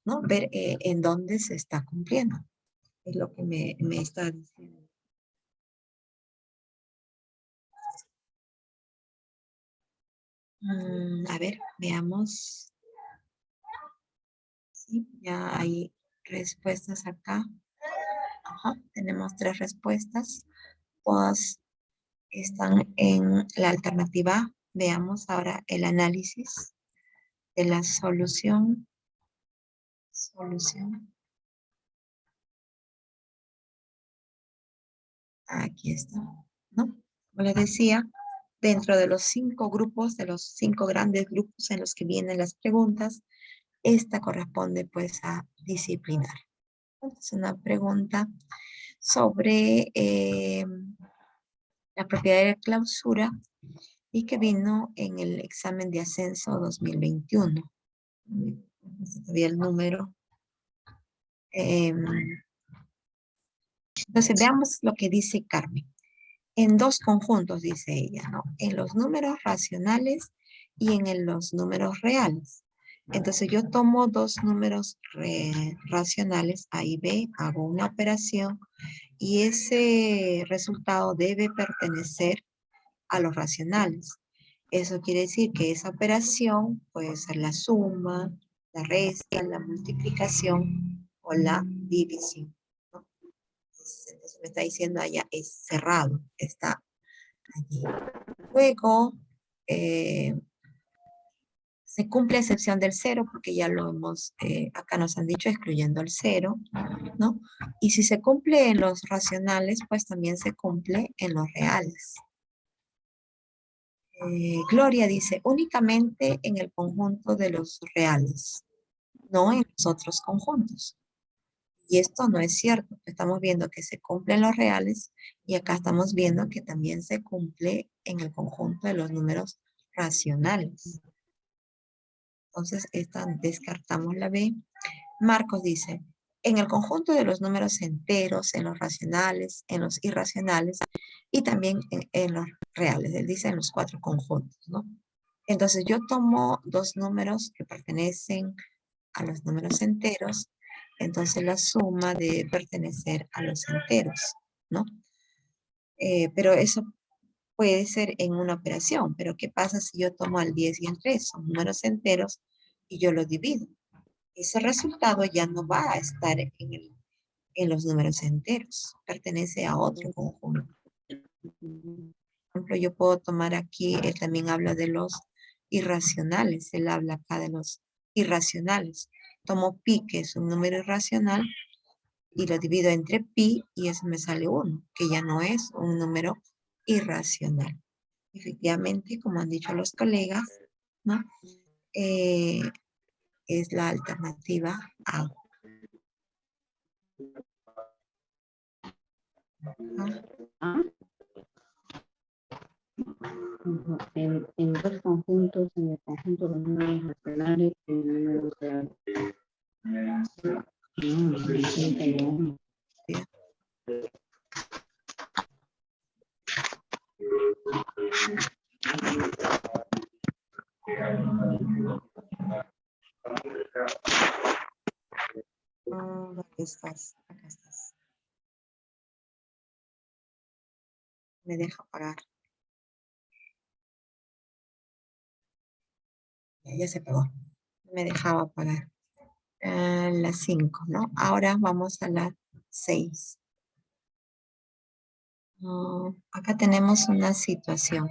¿no? Ver en dónde se está cumpliendo. Es lo que me está diciendo. A ver, veamos. Sí, ya hay respuestas acá. Ajá, tenemos 3 respuestas. Todas están en la alternativa A. Veamos ahora el análisis de la solución. Aquí está, ¿no? Como les decía, dentro de los 5 grupos, de los 5 grandes grupos en los que vienen las preguntas, esta corresponde pues a disciplinar. Es una pregunta sobre la propiedad de clausura y que vino en el examen de ascenso 2021. Todavía el número. Entonces veamos lo que dice Carmen. En 2 conjuntos, dice ella, ¿no? En los números racionales y en los números reales. Entonces yo tomo dos números racionales, A y B, hago una operación y ese resultado debe pertenecer a los racionales. Eso quiere decir que esa operación puede ser la suma, la resta, la multiplicación o la división, ¿no? Entonces me está diciendo allá es cerrado, está allí. Luego, se cumple a excepción del cero, porque ya lo hemos, acá nos han dicho excluyendo el cero, ¿no? Y si se cumple en los racionales, pues también se cumple en los reales. Gloria dice, únicamente en el conjunto de los reales, no en los otros conjuntos. Y esto no es cierto. Estamos viendo que se cumple en los reales y acá estamos viendo que también se cumple en el conjunto de los números racionales. Entonces, esta descartamos la B. Marcos dice, en el conjunto de los números enteros, en los racionales, en los irracionales y también en los reales. Él dice en los cuatro conjuntos, ¿no? Entonces, yo tomo dos números que pertenecen a los números enteros, entonces la suma debe pertenecer a los enteros, ¿no? Pero eso puede ser en una operación, pero ¿qué pasa si yo tomo el 10 y el 3? Son números enteros y yo los divido. Ese resultado ya no va a estar en los números enteros, pertenece a otro conjunto. Por ejemplo, yo puedo tomar aquí, él también habla de los irracionales, él habla acá de los irracionales. Tomo pi, que es un número irracional, y lo divido entre pi y eso me sale 1, que ya no es un número irracional. Efectivamente, como han dicho los colegas, ¿no? Es la alternativa A. Ah, ujú. En dos conjuntos, en el conjunto de los números racionales y los números reales. No. Bien. ¿Dónde estás? Acá estás. Me deja apagar. Ya se pegó. Me dejaba apagar. La 5, ¿no? Ahora vamos a la 6. Acá tenemos una situación.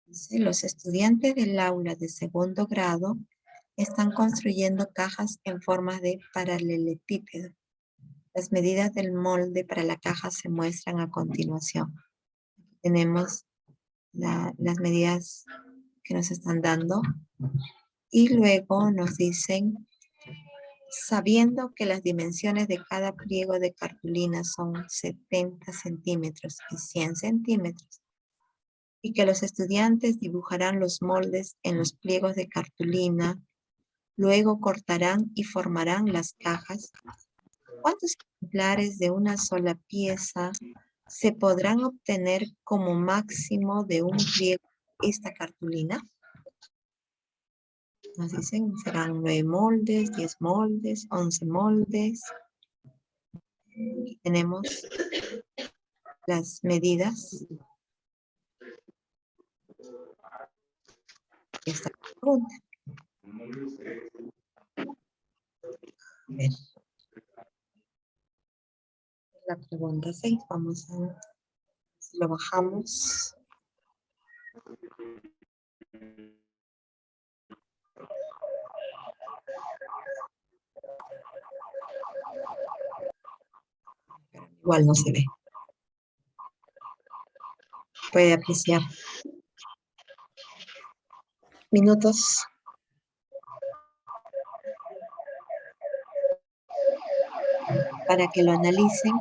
Dice, los estudiantes del aula de segundo grado están construyendo cajas en forma de paralelepípedo. Las medidas del molde para la caja se muestran a continuación. Tenemos las medidas que nos están dando y luego nos dicen, sabiendo que las dimensiones de cada pliego de cartulina son 70 centímetros y 100 centímetros, y que los estudiantes dibujarán los moldes en los pliegos de cartulina, luego cortarán y formarán las cajas. ¿Cuántos ejemplares de una sola pieza se podrán obtener como máximo de un pliego esta cartulina? Nos dicen, serán 9 moldes, 10 moldes, 11 moldes. Y tenemos las medidas. Esta pregunta. A ver. La pregunta 6, vamos a ver si lo bajamos. Igual no se ve. Puede apreciar. Minutos. Para que lo analicen.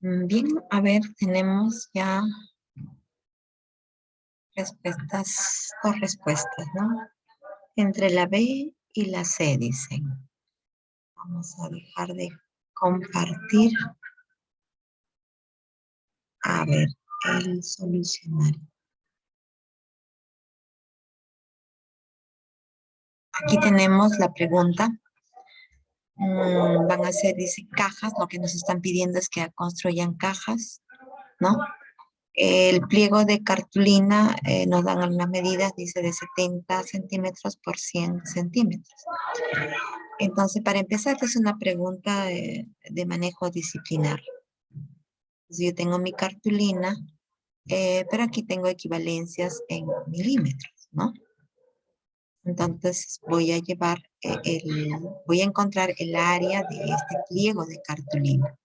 Bien, a ver, tenemos ya respuestas, dos respuestas, ¿no? Entre la B y la C, dicen. Vamos a dejar de compartir. A ver, el solucionario. Aquí tenemos la pregunta. Van a ser, dice, cajas. Lo que nos están pidiendo es que construyan cajas, ¿no? El pliego de cartulina nos dan algunas medidas, dice de 70 centímetros por 100 centímetros. Entonces, para empezar, esta es una pregunta de manejo disciplinar. Entonces, yo tengo mi cartulina, pero aquí tengo equivalencias en milímetros, ¿no? Entonces, voy a llevar voy a encontrar el área de este pliego de cartulina.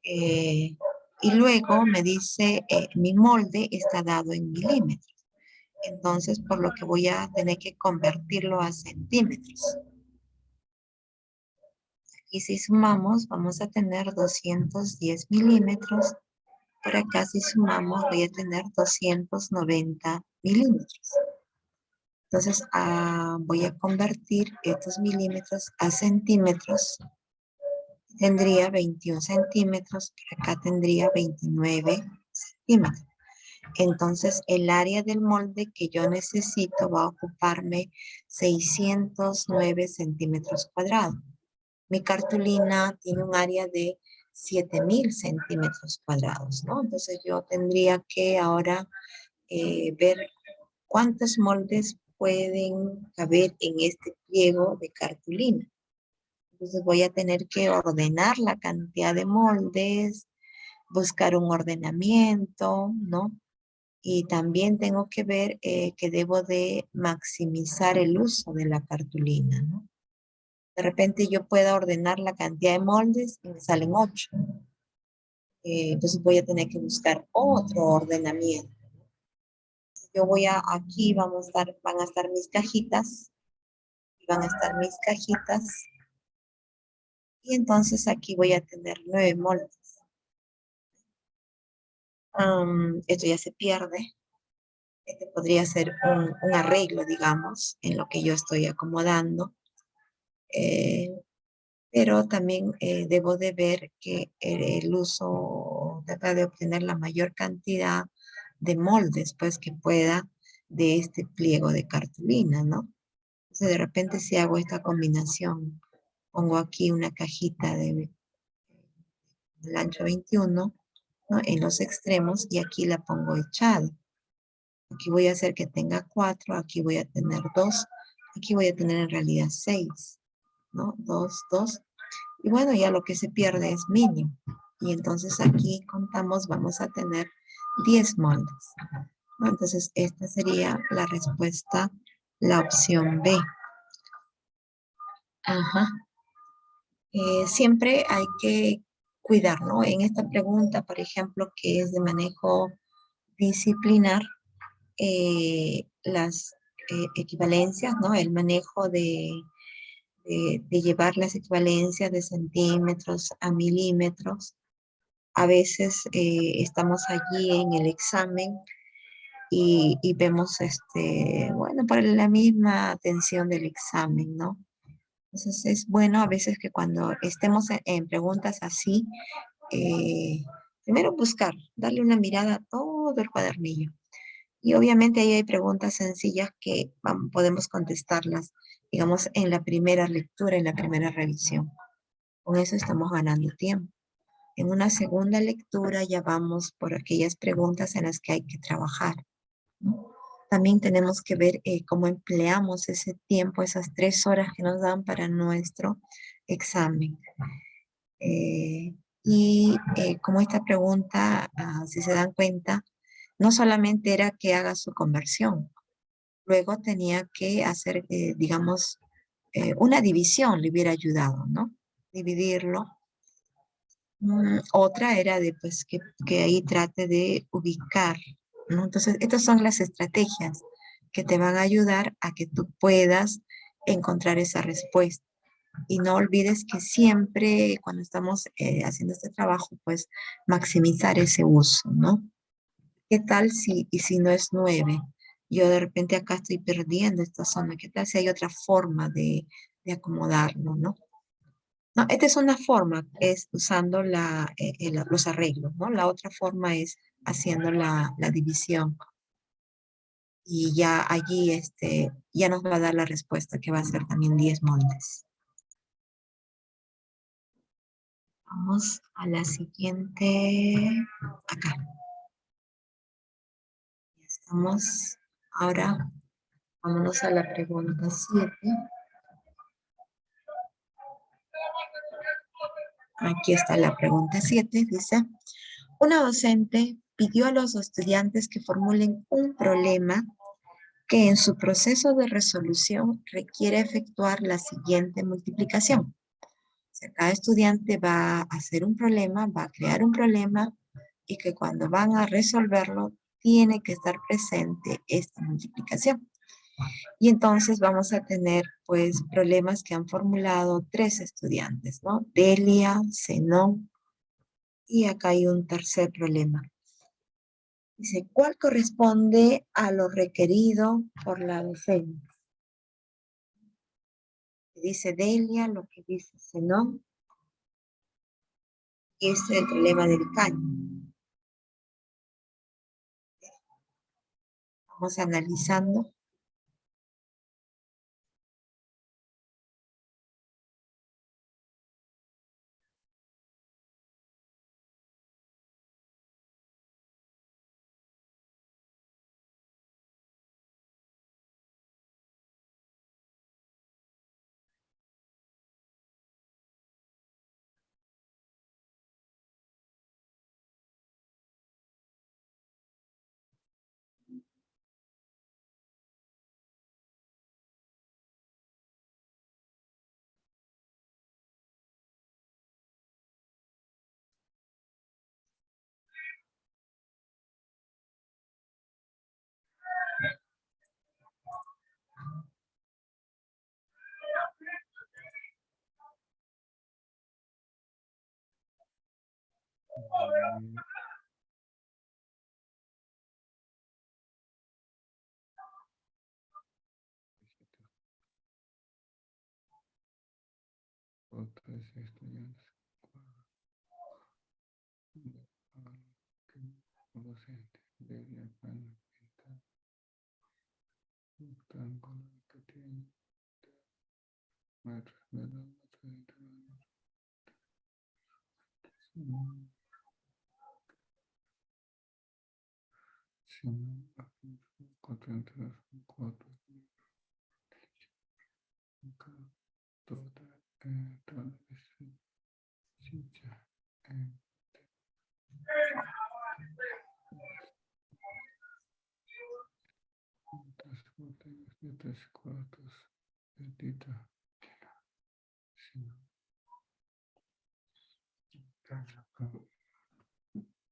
Y luego me dice, mi molde está dado en milímetros. Entonces, por lo que voy a tener que convertirlo a centímetros. Y si sumamos, vamos a tener 210 milímetros. Por acá, si sumamos, voy a tener 290 milímetros. Entonces, voy a convertir estos milímetros a centímetros. Tendría 21 centímetros, por acá tendría 29 centímetros. Entonces, el área del molde que yo necesito va a ocuparme 609 centímetros cuadrados. Mi cartulina tiene un área de 7000 centímetros cuadrados, ¿no? Entonces, yo tendría que ahora ver cuántos moldes pueden caber en este pliego de cartulina. Entonces, voy a tener que ordenar la cantidad de moldes, buscar un ordenamiento, ¿no? Y también tengo que ver que debo de maximizar el uso de la cartulina, ¿no? De repente yo puedo ordenar la cantidad de moldes y me salen 8. Entonces voy a tener que buscar otro ordenamiento. Yo voy aquí van a estar mis cajitas. Van a estar mis cajitas. Y entonces aquí voy a tener 9 moldes. Esto ya se pierde. Este podría ser un arreglo, digamos, en lo que yo estoy acomodando. Pero también debo de ver que el uso, trata de obtener la mayor cantidad de moldes, pues, que pueda de este pliego de cartulina, ¿no? Entonces, de repente, si hago esta combinación, pongo aquí una cajita del ancho 21, ¿no? En los extremos, y aquí la pongo echada. Aquí voy a hacer que tenga 4, aquí voy a tener 2, aquí voy a tener en realidad 6, ¿no? 2, 2. Y bueno, ya lo que se pierde es mínimo. Y entonces aquí contamos, vamos a tener 10 moldes, ¿no? Entonces esta sería la respuesta, la opción B. Ajá. Siempre hay que cuidar, ¿no? En esta pregunta, por ejemplo, que es de manejo disciplinar, las equivalencias, ¿no? El manejo de llevar las equivalencias de centímetros a milímetros. A veces estamos allí en el examen y vemos, bueno, por la misma atención del examen, ¿no? Entonces es bueno a veces que cuando estemos en preguntas así, primero buscar, darle una mirada a todo el cuadernillo. Y obviamente ahí hay preguntas sencillas que podemos contestarlas, digamos, en la primera lectura, en la primera revisión. Con eso estamos ganando tiempo. En una segunda lectura ya vamos por aquellas preguntas en las que hay que trabajar, ¿no? También tenemos que ver cómo empleamos ese tiempo, esas 3 horas que nos dan para nuestro examen. Como esta pregunta, si se dan cuenta, no solamente era que haga su conversión, luego tenía que hacer, digamos, una división le hubiera ayudado, ¿no? Dividirlo. Otra era de, pues, que ahí trate de ubicar, ¿no? Entonces, estas son las estrategias que te van a ayudar a que tú puedas encontrar esa respuesta. Y no olvides que siempre cuando estamos haciendo este trabajo, pues maximizar ese uso, ¿no? ¿Qué tal si no es 9? Yo de repente acá estoy perdiendo esta zona. ¿Qué tal si hay otra forma de acomodarlo, no? No, esta es una forma, es usando los arreglos, ¿no? La otra forma es haciendo la división. Y ya allí ya nos va a dar la respuesta, que va a ser también 10 moldes. Vamos a la siguiente, acá. Ya estamos. Ahora, vámonos a la pregunta 7. Aquí está la pregunta 7, dice, una docente pidió a los estudiantes que formulen un problema que en su proceso de resolución requiere efectuar la siguiente multiplicación. O sea, cada estudiante va a hacer un problema, va a crear un problema y que cuando van a resolverlo tiene que estar presente esta multiplicación. Y entonces vamos a tener pues problemas que han formulado 3 estudiantes, ¿no? Delia, Zenón y acá hay un tercer problema. Dice, ¿cuál corresponde a lo requerido por la docente? Dice Delia, lo que dice Zenón, y es el problema del caño. Vamos analizando. Otros estudiantes. Docente debe pintar rectángulo que tiene metros de longitud. Cuatro entre 4. Toda de 3 cuartos petita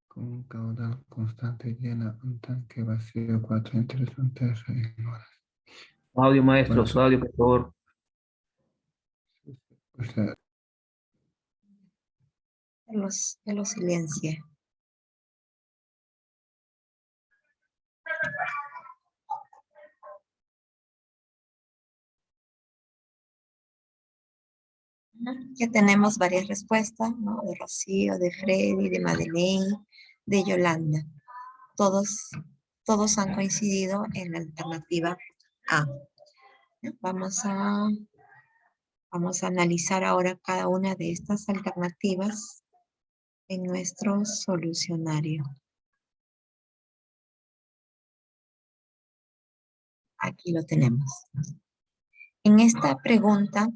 con un caudal constante llena un tanque vacío 4 entre un tercio en horas. Audio, maestro, su audio, por favor. O sea, Ya los silencié. Ya tenemos varias respuestas, ¿no? De Rocío, de Freddy, de Madeleine, de Yolanda. Todos han coincidido en la alternativa A. ¿No? Vamos a analizar ahora cada una de estas alternativas en nuestro solucionario. Aquí lo tenemos. En esta pregunta,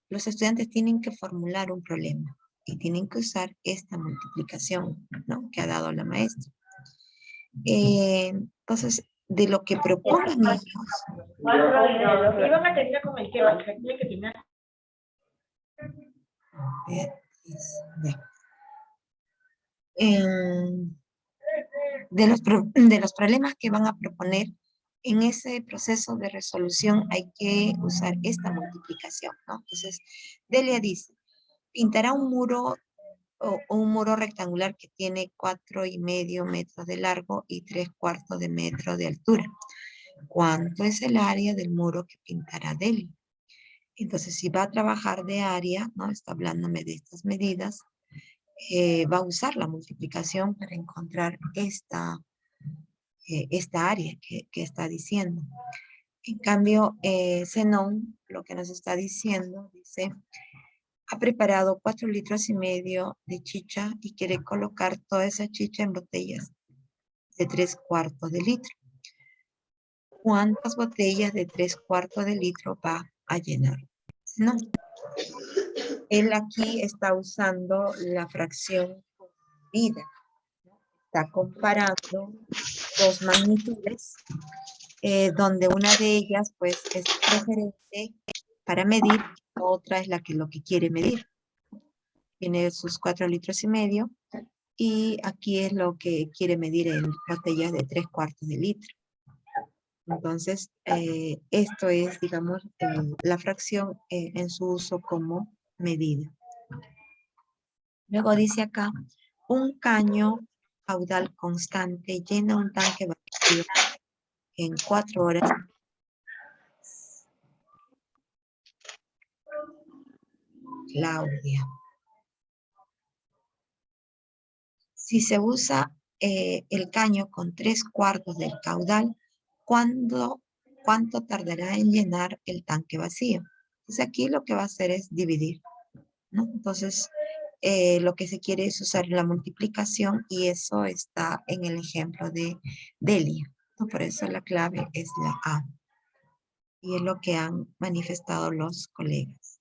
los estudiantes tienen que formular un problema y tienen que usar esta multiplicación, ¿no?, que ha dado la maestra. Entonces, de lo que proponen ellos. De los problemas que van a proponer, En ese proceso de resolución hay que usar esta multiplicación, ¿no? Entonces, Delia dice, pintará un muro o un muro rectangular que tiene 4,5 metros de largo y 3/4 de metro de altura. ¿Cuánto es el área del muro que pintará Delia? Entonces, si va a trabajar de área, ¿no? Está hablándome de estas medidas, va a usar la multiplicación para encontrar esta área que está diciendo. En cambio, Zenón, lo que nos está diciendo, dice, ha preparado 4,5 litros de chicha y quiere colocar toda esa chicha en botellas de 3/4 de litro. ¿Cuántas botellas de 3/4 de litro va a llenar? No. Él aquí está usando la fracción con medida. Está comparando dos magnitudes, donde una de ellas pues es referente para medir, y la otra es lo que quiere medir. Tiene sus 4,5 litros y aquí es lo que quiere medir en botellas de 3/4 de litro. Entonces, esto es, digamos, la fracción en su uso como medida. Luego dice acá, un caño caudal constante llena un tanque vacío en 4 horas. Claudia. Si se usa el caño con 3/4 del caudal, ¿cuánto tardará en llenar el tanque vacío? Entonces aquí lo que va a hacer es dividir, ¿no? Entonces, lo que se quiere es usar la multiplicación y eso está en el ejemplo de Delia, ¿no? Por eso la clave es la A. Y es lo que han manifestado los colegas.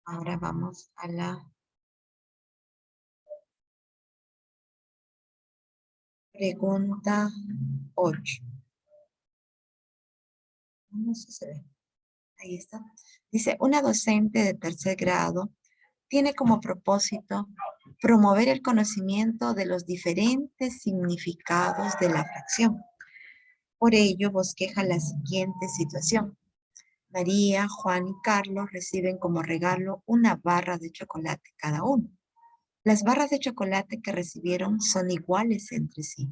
Ahora vamos a la pregunta 8. No sé si se ve. Ahí está. Dice, una docente de 3er grado tiene como propósito promover el conocimiento de los diferentes significados de la fracción. Por ello, bosqueja la siguiente situación. María, Juan y Carlos reciben como regalo una barra de chocolate cada uno. Las barras de chocolate que recibieron son iguales entre sí.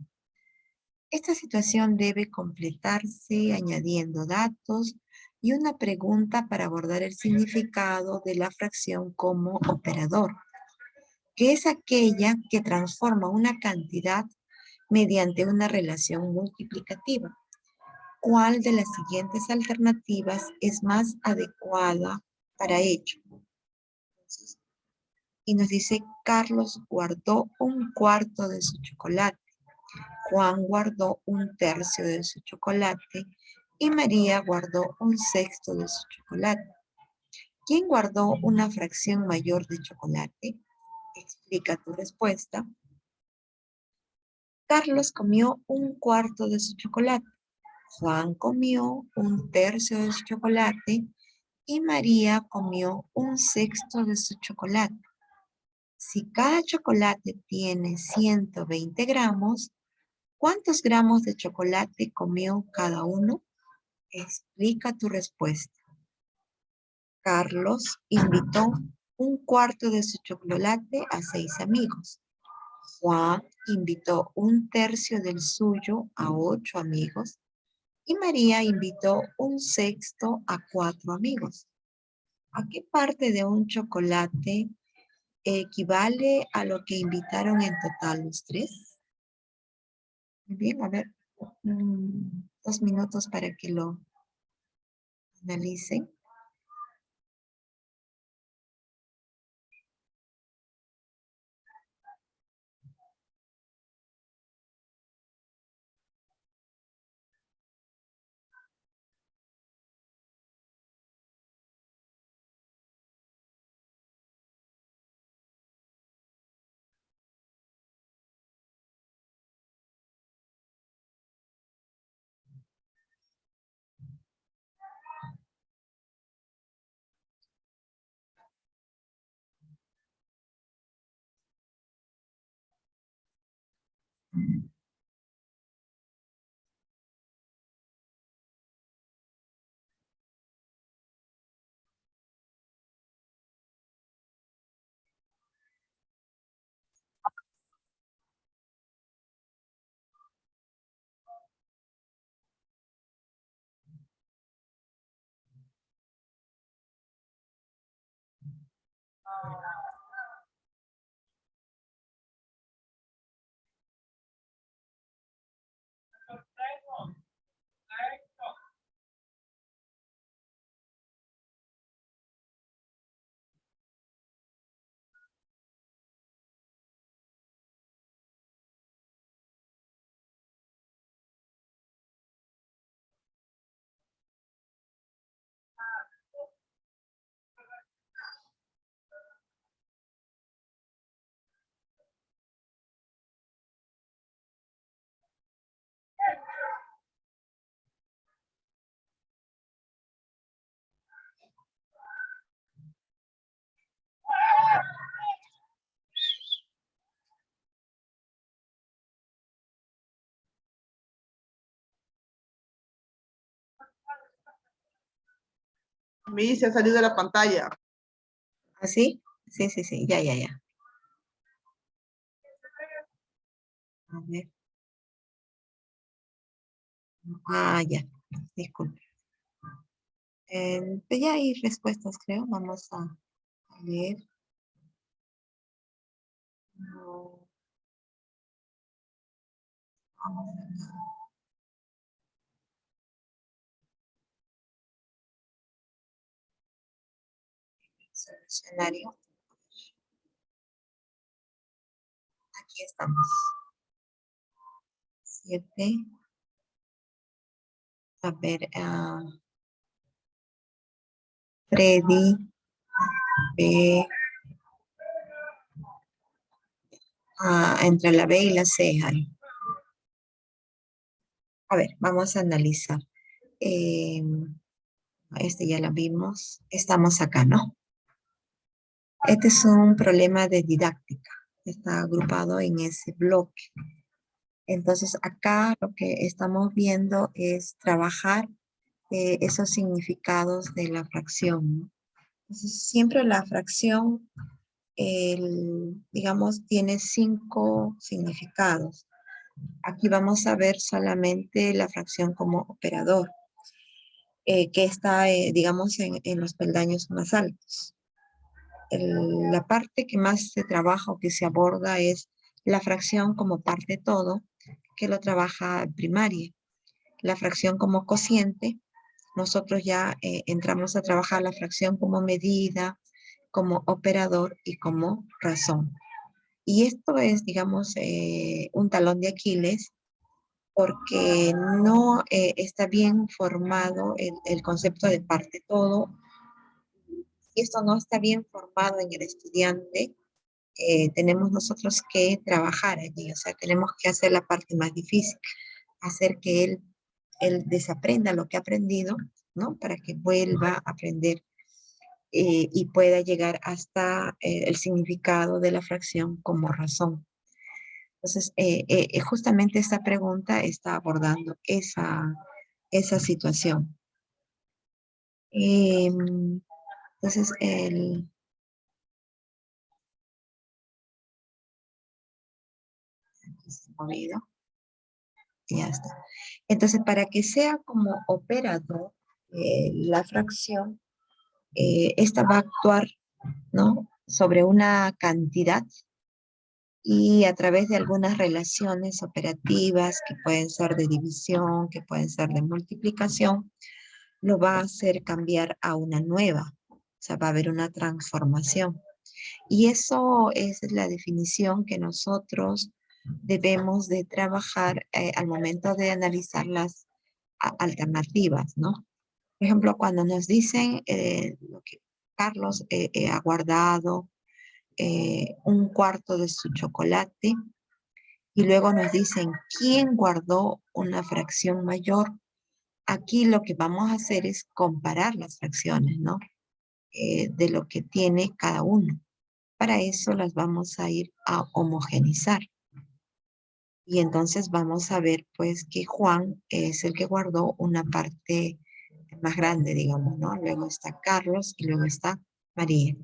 Esta situación debe completarse añadiendo datos y una pregunta para abordar el significado de la fracción como operador, que es aquella que transforma una cantidad mediante una relación multiplicativa. ¿Cuál de las siguientes alternativas es más adecuada para ello? Y nos dice, Carlos guardó 1/4 de su chocolate. Juan guardó 1/3 de su chocolate y María guardó 1/6 de su chocolate. ¿Quién guardó una fracción mayor de chocolate? Explica tu respuesta. Carlos comió 1/4 de su chocolate. Juan comió 1/3 de su chocolate y María comió 1/6 de su chocolate. Si cada chocolate tiene 120 gramos, ¿cuántos gramos de chocolate comió cada uno? Explica tu respuesta. Carlos invitó 1/4 de su chocolate a 6 amigos. Juan invitó 1/3 del suyo a 8 amigos. Y María invitó 1/6 a 4 amigos. ¿A qué parte de un chocolate equivale a lo que invitaron en total los 3? Muy bien, a ver, 2 minutos para que lo analicen. Me se ha salido de la pantalla. ¿Así? Sí, sí, sí, ya. A ver. Ya, disculpe. Pues ya hay respuestas, creo. Vamos a ver. No. Vamos acá. Escenario. Aquí estamos. 7. A ver, Freddy, B, entre la B y la C hay. A ver, vamos a analizar. Este ya la vimos. Estamos acá, ¿no? Este es un problema de didáctica. Está agrupado en ese bloque. Entonces, acá lo que estamos viendo es trabajar esos significados de la fracción, ¿no? Entonces, siempre la fracción, digamos, tiene 5 significados. Aquí vamos a ver solamente la fracción como operador, que está, digamos, en los peldaños más altos. La parte que más se trabaja o que se aborda es la fracción como parte todo, que lo trabaja primaria. La fracción como cociente, nosotros ya entramos a trabajar la fracción como medida, como operador y como razón. Y esto es, digamos, un talón de Aquiles porque no está bien formado el concepto de parte todo. Y esto no está bien formado en el estudiante, tenemos nosotros que trabajar allí, o sea, tenemos que hacer la parte más difícil, hacer que él desaprenda lo que ha aprendido, ¿no? Para que vuelva a aprender y pueda llegar hasta el significado de la fracción como razón. Entonces, justamente esta pregunta está abordando esa situación. Entonces, movido. Ya está. Entonces, para que sea como operador, la fracción, esta va a actuar, ¿no? Sobre una cantidad y a través de algunas relaciones operativas que pueden ser de división, que pueden ser de multiplicación, lo va a hacer cambiar a una nueva. O sea, va a haber una transformación. Y eso es la definición que nosotros debemos de trabajar al momento de analizar las alternativas, ¿no? Por ejemplo, cuando nos dicen lo que Carlos ha guardado un cuarto de su chocolate y luego nos dicen quién guardó una fracción mayor, aquí lo que vamos a hacer es comparar las fracciones, ¿no? De lo que tiene cada uno. Para eso las vamos a ir a homogenizar. Y entonces vamos a ver pues que Juan es el que guardó una parte más grande, digamos, ¿no? Luego está Carlos y luego está María.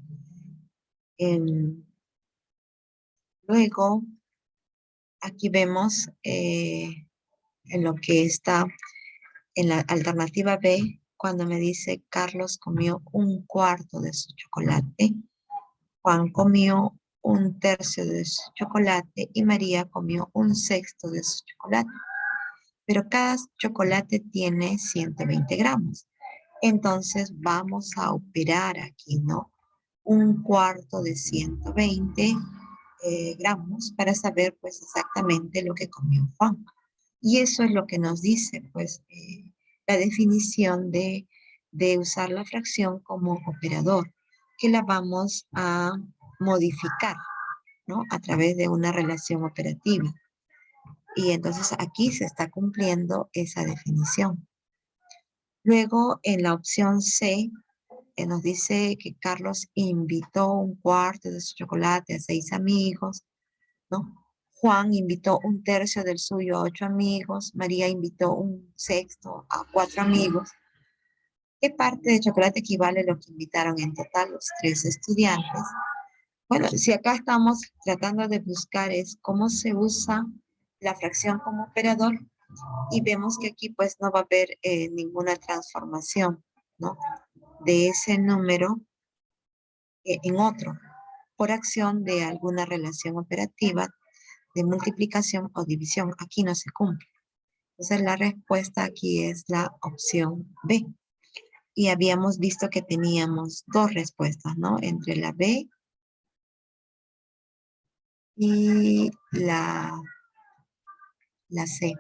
Luego, aquí vemos en lo que está en la alternativa B, cuando me dice Carlos comió un cuarto de su chocolate. Juan comió un tercio de su chocolate y María comió un sexto de su chocolate. Pero cada chocolate tiene 120 gramos. Entonces vamos a operar aquí, ¿no? Un cuarto de 120 gramos para saber pues exactamente lo que comió Juan. Y eso es lo que nos dice pues la definición de usar la fracción como operador, que la vamos a modificar, ¿no? A través de una relación operativa. Y entonces aquí se está cumpliendo esa definición. Luego en la opción C nos dice que Carlos invitó un cuarto de su chocolate a 6 amigos, ¿no? Juan invitó un tercio del suyo a 8 amigos, María invitó un sexto a 4 amigos. ¿Qué parte de chocolate equivale a lo que invitaron en total los 3 estudiantes? Bueno, si acá estamos tratando de buscar es cómo se usa la fracción como operador y vemos que aquí pues no va a haber ninguna transformación, ¿no? De ese número en otro por acción de alguna relación operativa de multiplicación o división. Aquí no se cumple. Entonces la respuesta aquí es la opción B. Y habíamos visto que teníamos dos respuestas, ¿no? Entre la B y la C.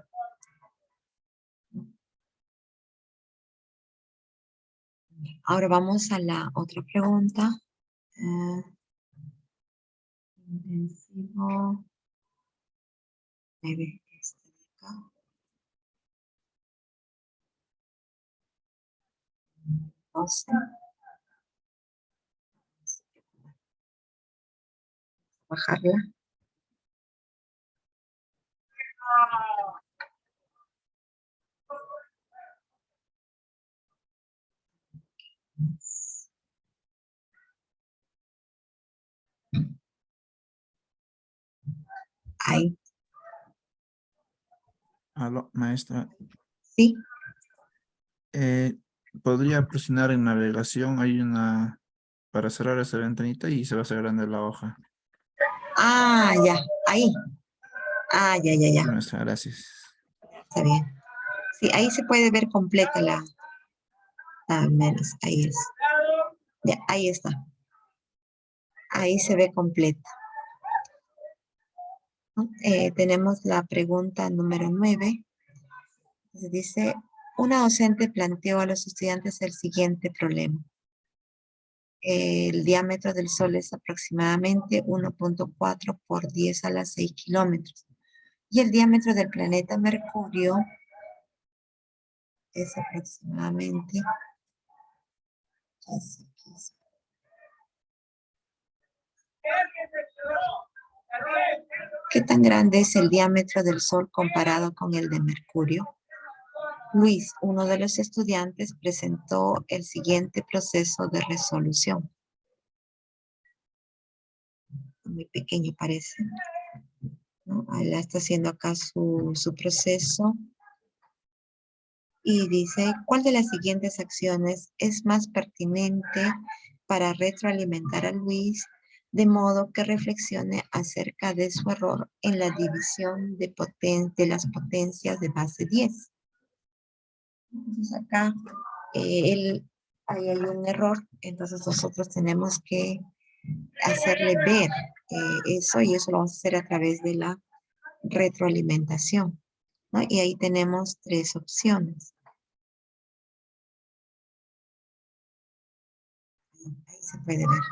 Ahora vamos a la otra pregunta. Intensivo. Ahí ve, esta de acá. 12. Bajarla. Ahí, Aló, maestra. sí. ¿Podría presionar en navegación? Hay una para cerrar esa ventanita y se va cerrando la hoja. Ah, ya, ahí. Ah, ya, ya, ya. Sí, maestra, gracias. Está bien. Sí, ahí se puede ver completa la, menos, ahí es. Ya, ahí está. Ahí se ve completa. ¿No? Tenemos la pregunta número 9. Se dice, una docente planteó a los estudiantes el siguiente problema. El diámetro del Sol es aproximadamente 1.4 por 10 a la 6 kilómetros. Y el diámetro del planeta Mercurio es aproximadamente... ¿Qué tan grande es el diámetro del Sol comparado con el de Mercurio? Luis, uno de los estudiantes, presentó el siguiente proceso de resolución. Muy pequeño parece, ¿no? Él está haciendo acá su proceso. Y dice, ¿cuál de las siguientes acciones es más pertinente para retroalimentar a Luis de modo que reflexione acerca de su error en la división de las potencias de base 10? Entonces acá ahí hay un error, entonces nosotros tenemos que hacerle ver eso y eso lo vamos a hacer a través de la retroalimentación, ¿no? Y ahí tenemos 3 opciones. Ahí se puede ver.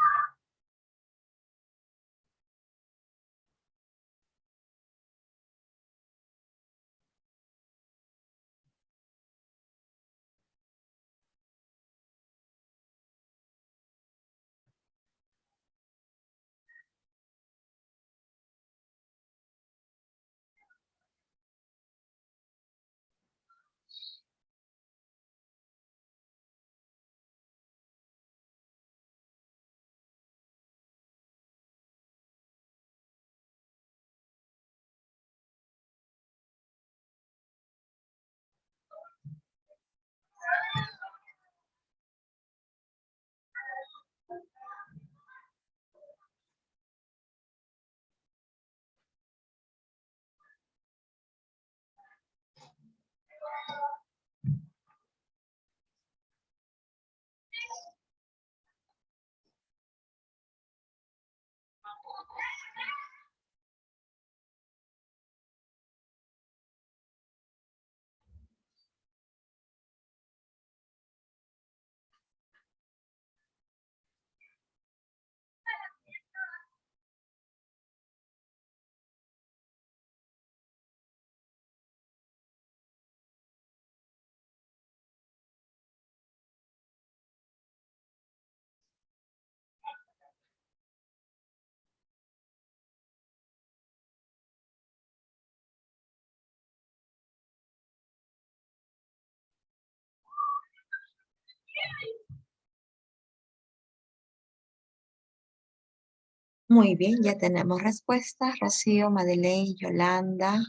Muy bien, ya tenemos respuestas. Rocío, Madeleine, Yolanda.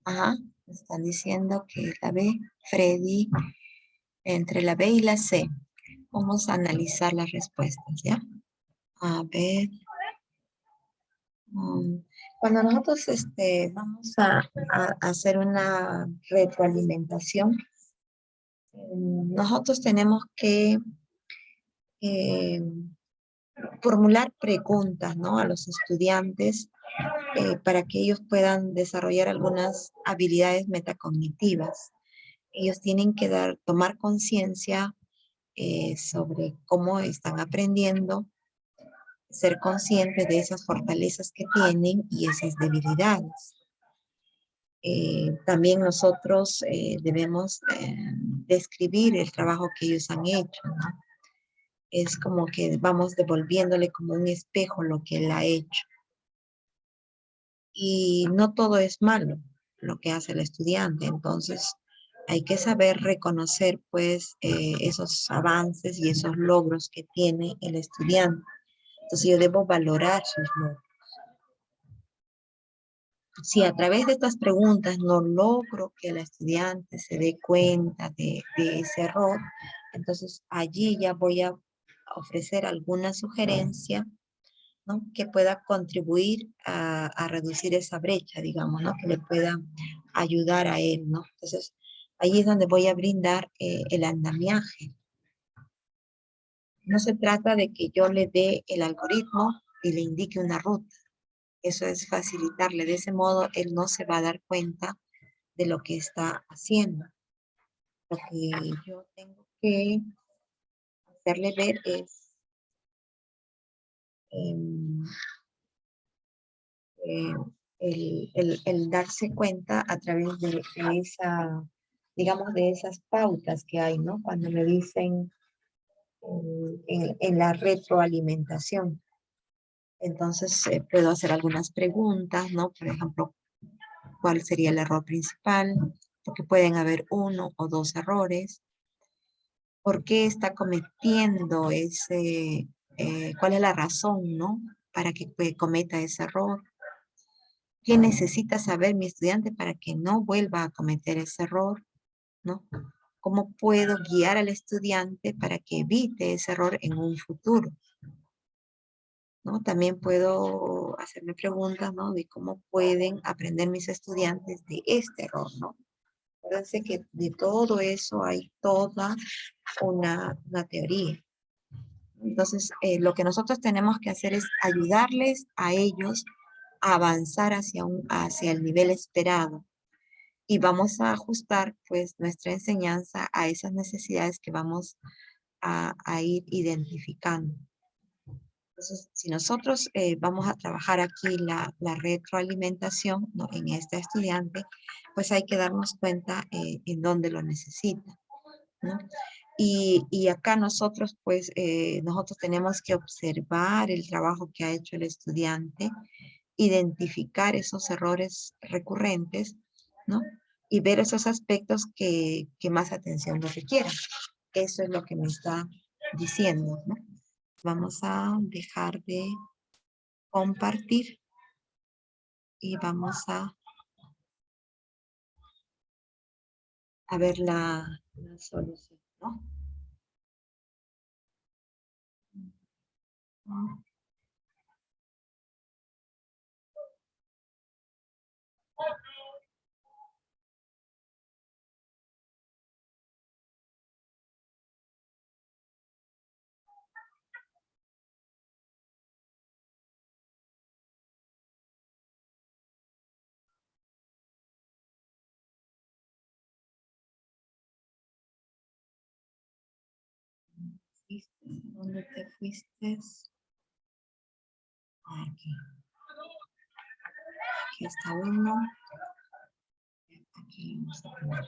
Ajá, están diciendo que la B. Freddy, entre la B y la C. Vamos a analizar las respuestas, ¿ya? A ver. Cuando nosotros vamos a hacer una retroalimentación, nosotros tenemos que eh, formular preguntas, ¿no?, a los estudiantes para que ellos puedan desarrollar algunas habilidades metacognitivas. Ellos tienen que tomar conciencia sobre cómo están aprendiendo, ser conscientes de esas fortalezas que tienen y esas debilidades. También nosotros debemos describir el trabajo que ellos han hecho, ¿no? Es como que vamos devolviéndole como un espejo lo que él ha hecho. Y no todo es malo lo que hace el estudiante, entonces hay que saber reconocer pues esos avances y esos logros que tiene el estudiante. Entonces yo debo valorar sus logros. Si a través de estas preguntas no logro que el estudiante se dé cuenta de ese error, entonces allí ya voy a ofrecer alguna sugerencia, ¿no?, que pueda contribuir a reducir esa brecha, digamos, ¿no?, que le pueda ayudar a él, ¿no? Entonces, ahí es donde voy a brindar el andamiaje. No se trata de que yo le dé el algoritmo y le indique una ruta. Eso es facilitarle. De ese modo, él no se va a dar cuenta de lo que está haciendo. Lo que yo tengo que hacerle ver es el darse cuenta a través de esa, digamos, de esas pautas que hay, ¿no? Cuando me dicen en la retroalimentación. Entonces, puedo hacer algunas preguntas, ¿no? Por ejemplo, ¿cuál sería el error principal? Porque pueden haber uno o dos errores. ¿Por qué está cometiendo ese, cuál es la razón, ¿no?, para que cometa ese error? ¿Qué necesita saber mi estudiante para que no vuelva a cometer ese error, ¿no? ¿Cómo puedo guiar al estudiante para que evite ese error en un futuro, ¿no? También puedo hacerme preguntas, ¿no?, de cómo pueden aprender mis estudiantes de este error, ¿no? Acuérdense que de todo eso hay toda una teoría. Entonces, lo que nosotros tenemos que hacer es ayudarles a ellos a avanzar hacia el nivel esperado. Y vamos a ajustar, pues, nuestra enseñanza a esas necesidades que vamos a ir identificando. Entonces, si nosotros vamos a trabajar aquí la retroalimentación, ¿no?, en este estudiante, pues hay que darnos cuenta en dónde lo necesita, ¿no? Y acá nosotros, pues, nosotros tenemos que observar el trabajo que ha hecho el estudiante, identificar esos errores recurrentes, ¿no?, y ver esos aspectos que más atención nos requieren. Eso es lo que me está diciendo, ¿no? Vamos a dejar de compartir y vamos a ver la solución, ¿no? ¿Dónde te fuiste? Aquí. Aquí está uno. Aquí vamos a poner.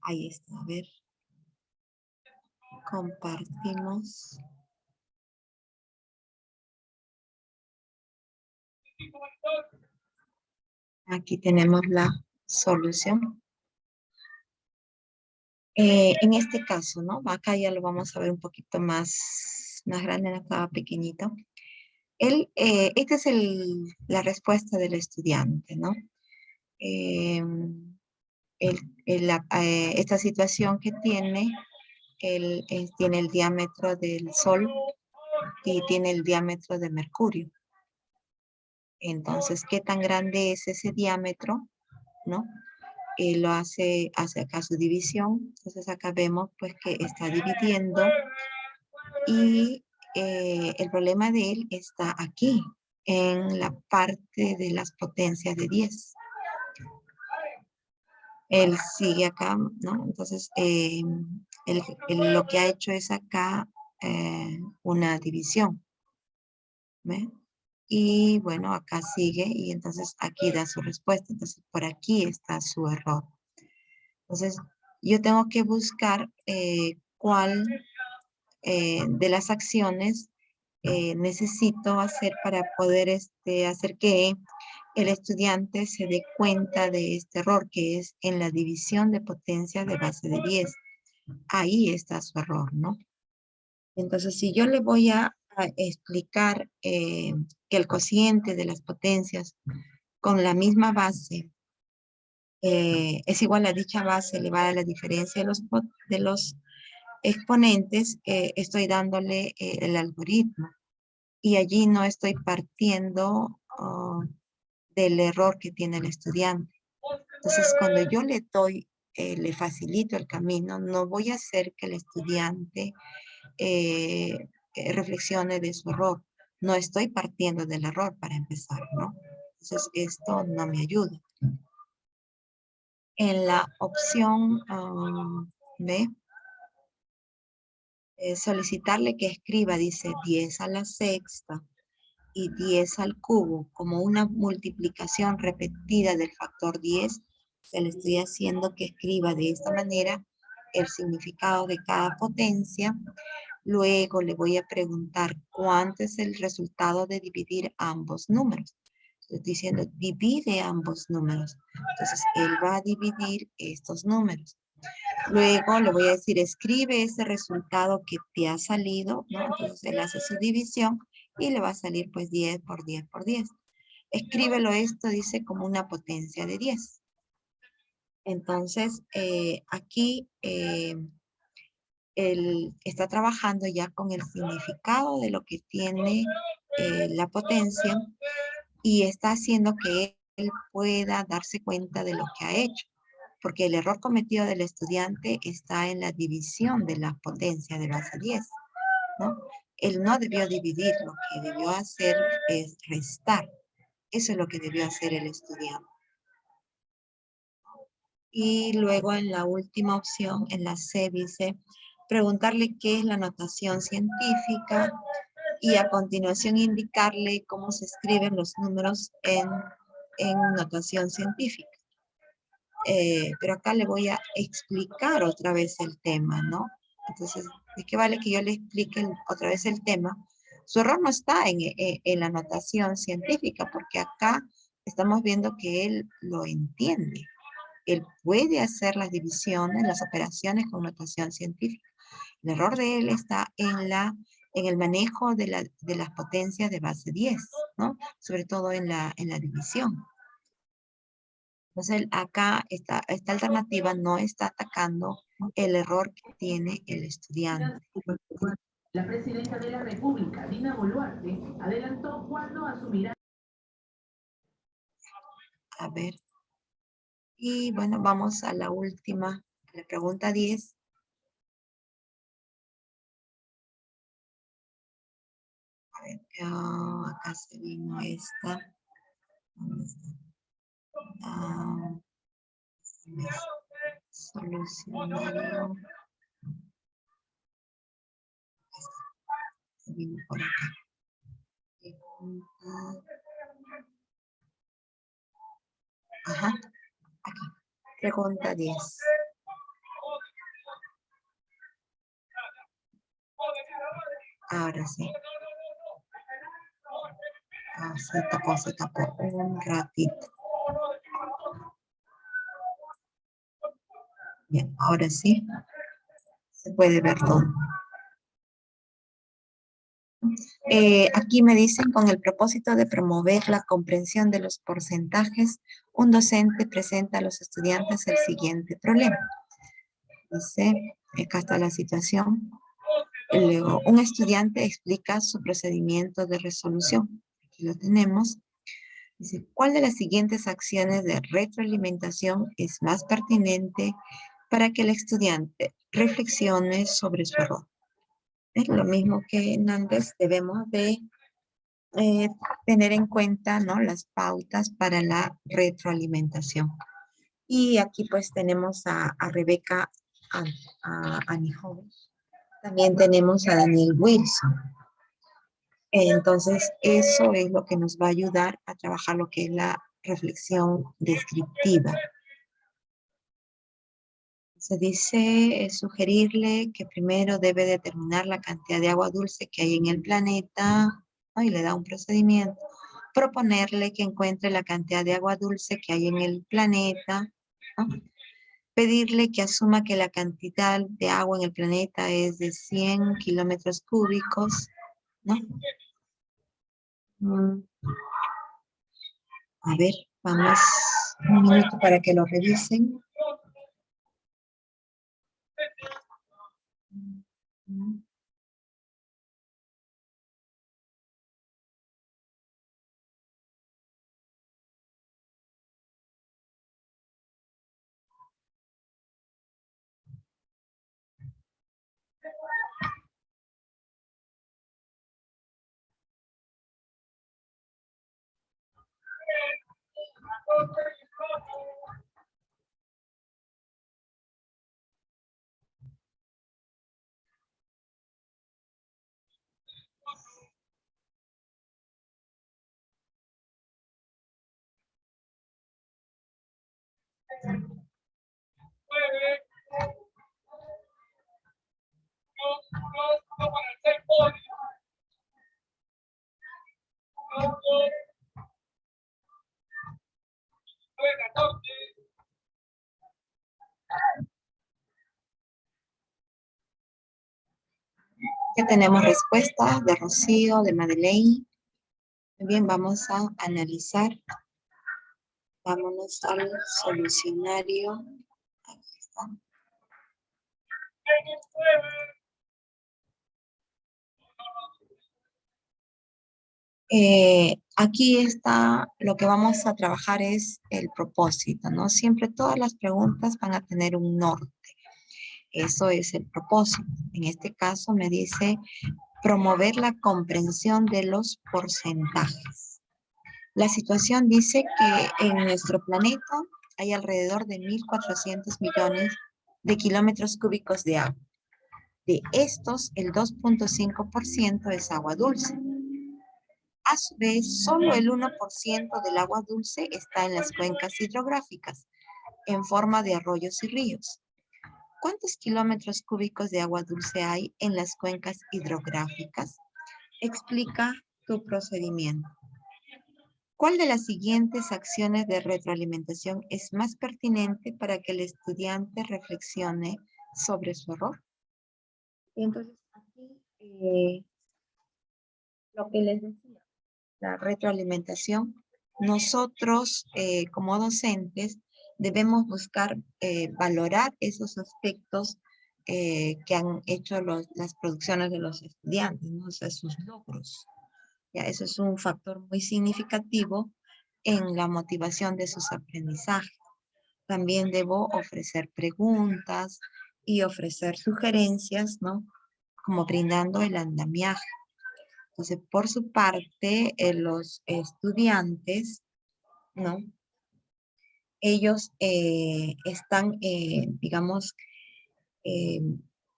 Ahí está, a ver. Compartimos. Aquí tenemos la solución. En este caso, ¿no? Acá ya lo vamos a ver un poquito más grande, acá pequeñito. Esta es la respuesta del estudiante, ¿no? Esta situación que tiene, tiene el diámetro del Sol y tiene el diámetro de Mercurio. Entonces, ¿qué tan grande es ese diámetro? ¿No? Lo hace acá su división. Entonces acá vemos pues que está dividiendo y el problema de él está aquí, en la parte de las potencias de 10. Él sigue acá, ¿no? Entonces, lo que ha hecho es acá una división. ¿Ve? Y bueno, acá sigue y entonces aquí da su respuesta. Entonces, por aquí está su error. Entonces, yo tengo que buscar cuál de las acciones necesito hacer para poder hacer que el estudiante se dé cuenta de este error, que es en la división de potencia de base de 10. Ahí está su error, ¿no? Entonces, si yo le voy a explicar que el cociente de las potencias con la misma base es igual a dicha base elevada a la diferencia de los exponentes, estoy dándole el algoritmo. Y allí no estoy partiendo del error que tiene el estudiante. Entonces, cuando yo le facilito el camino, no voy a hacer que el estudiante reflexione de su error. No estoy partiendo del error para empezar, ¿no? Entonces, esto no me ayuda. En la opción B, solicitarle que escriba, dice 10 a la sexta y 10 al cubo como una multiplicación repetida del factor 10, se le estoy haciendo que escriba de esta manera el significado de cada potencia. Luego le voy a preguntar cuánto es el resultado de dividir ambos números. Estoy diciendo divide ambos números. Entonces él va a dividir estos números. Luego le voy a decir, escribe ese resultado que te ha salido, ¿no? Entonces él hace su división y le va a salir pues 10 por 10 por 10. Escríbelo esto, dice, como una potencia de 10. Entonces, aquí él está trabajando ya con el significado de lo que tiene la potencia y está haciendo que él pueda darse cuenta de lo que ha hecho. Porque el error cometido del estudiante está en la división de la potencia de base 10, ¿no? Él no debió dividir, lo que debió hacer es restar. Eso es lo que debió hacer el estudiante. Y luego en la última opción, en la C, dice, preguntarle qué es la notación científica y a continuación indicarle cómo se escriben los números en notación científica. Pero acá le voy a explicar otra vez el tema, ¿no? Entonces, ¿de qué vale que yo le explique otra vez el tema? Su error no está en la notación científica, porque acá estamos viendo que él lo entiende. Él puede hacer las divisiones, las operaciones con notación científica. El error de él está en el manejo de las potencias de base 10, ¿no? Sobre todo en la división. Entonces, acá esta alternativa no está atacando el error que tiene el estudiante. La presidenta de la República, Dina Boluarte, adelantó cuándo asumirá. A ver. Y bueno, vamos a la última, a la pregunta 10. A ver, acá se vino esta. ¿Dónde está? Solucionario. Se vino por acá. Pregunta. Ajá, aquí. Pregunta 10. Ahora sí. Se tapó un ratito. Bien, ahora sí. Se puede ver todo. Aquí me dicen, con el propósito de promover la comprensión de los porcentajes, un docente presenta a los estudiantes el siguiente problema. Dice, acá está la situación. Luego, un estudiante explica su procedimiento de resolución. Aquí lo tenemos. Dice, ¿cuál de las siguientes acciones de retroalimentación es más pertinente para que el estudiante reflexione sobre su error? Es lo mismo que antes, debemos de tener en cuenta, ¿no?, las pautas para la retroalimentación. Y aquí pues tenemos a Rebeca, a Annie Joven. También tenemos a Daniel Wilson. Entonces, eso es lo que nos va a ayudar a trabajar lo que es la reflexión descriptiva. Se dice sugerirle que primero debe determinar la cantidad de agua dulce que hay en el planeta, ¿no?, y le da un procedimiento. Proponerle que encuentre la cantidad de agua dulce que hay en el planeta, ¿no? Pedirle que asuma que la cantidad de agua en el planeta es de 100 kilómetros cúbicos, ¿no? A ver, vamos un minuto para que lo revisen. Ya tenemos respuesta de Rocío, de Madeleine. Muy bien, vamos a analizar. Vámonos al solucionario. Aquí está. Aquí está, lo que vamos a trabajar es el propósito, ¿no? Siempre todas las preguntas van a tener un norte. Eso es el propósito. En este caso me dice promover la comprensión de los porcentajes. La situación dice que en nuestro planeta hay alrededor de 1.400 millones de kilómetros cúbicos de agua. De estos, el 2.5% es agua dulce. A su vez, solo el 1% del agua dulce está en las cuencas hidrográficas, en forma de arroyos y ríos. ¿Cuántos kilómetros cúbicos de agua dulce hay en las cuencas hidrográficas? Explica tu procedimiento. ¿Cuál de las siguientes acciones de retroalimentación es más pertinente para que el estudiante reflexione sobre su error? Y entonces, aquí, lo que les decía, la retroalimentación, nosotros como docentes debemos buscar valorar esos aspectos que han hecho las producciones de los estudiantes, ¿no? O sea, sus logros. Ya, eso es un factor muy significativo en la motivación de sus aprendizajes. También debo ofrecer preguntas y ofrecer sugerencias, ¿no?, como brindando el andamiaje. Entonces, por su parte, los estudiantes, ¿no?, ellos están, digamos,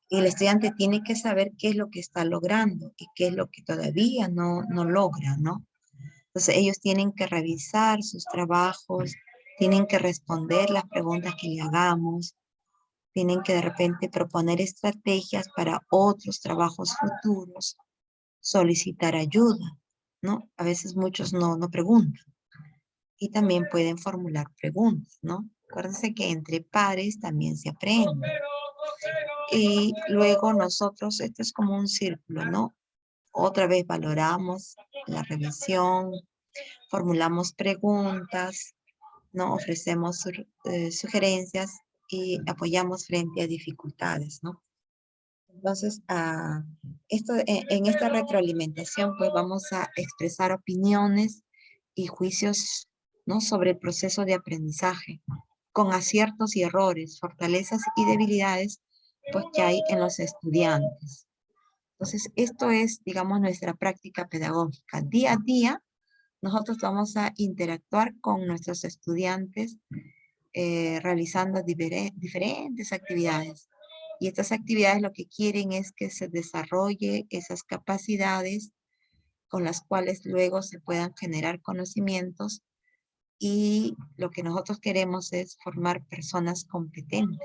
el estudiante tiene que saber qué es lo que está logrando y qué es lo que todavía no logra, ¿no? Entonces, ellos tienen que revisar sus trabajos, tienen que responder las preguntas que le hagamos, tienen que de repente proponer estrategias para otros trabajos futuros, solicitar ayuda. ¿no? A veces muchos no preguntan. Y también pueden formular preguntas, ¿no? Acuérdense que entre pares también se aprende. Y luego nosotros, esto es como un círculo, ¿no? Otra vez valoramos la revisión, formulamos preguntas, ¿no? Ofrecemos sugerencias y apoyamos frente a dificultades, ¿no? Entonces, en esta retroalimentación, pues vamos a expresar opiniones y juicios, ¿no? Sobre el proceso de aprendizaje, con aciertos y errores, fortalezas y debilidades, pues que hay en los estudiantes. Entonces, esto es, digamos, nuestra práctica pedagógica. Día a día, nosotros vamos a interactuar con nuestros estudiantes realizando diferentes actividades. Y estas actividades lo que quieren es que se desarrolle esas capacidades con las cuales luego se puedan generar conocimientos, y lo que nosotros queremos es formar personas competentes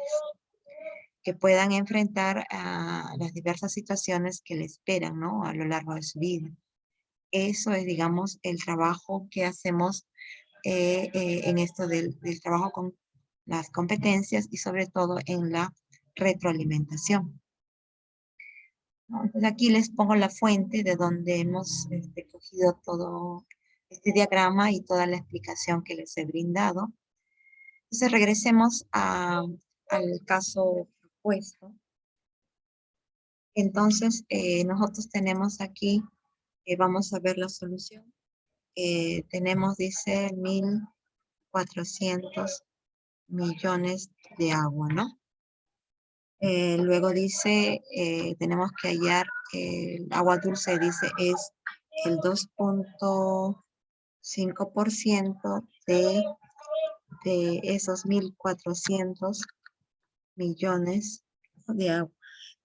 que puedan enfrentar a las diversas situaciones que le esperan, ¿no? A lo largo de su vida. Eso es, digamos, el trabajo que hacemos en esto del trabajo con las competencias y sobre todo en la retroalimentación, ¿no? Entonces aquí les pongo la fuente de donde hemos cogido todo este diagrama y toda la explicación que les he brindado. Entonces regresemos al caso propuesto. Entonces nosotros tenemos aquí, vamos a ver la solución. Tenemos, dice, 1.400 millones de agua, ¿no? Luego dice, tenemos que hallar el agua dulce, dice, es el 2.5% de esos 1.400 millones de agua.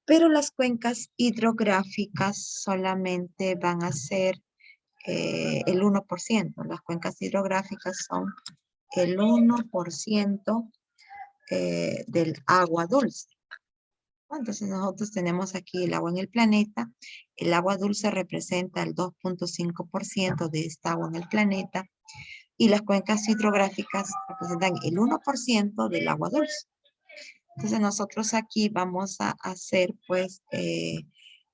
Pero las cuencas hidrográficas solamente van a ser el 1%. Las cuencas hidrográficas son el 1% del agua dulce. Entonces nosotros tenemos aquí el agua en el planeta. El agua dulce representa el 2.5% de esta agua en el planeta. Y las cuencas hidrográficas representan el 1% del agua dulce. Entonces nosotros aquí vamos a hacer, pues,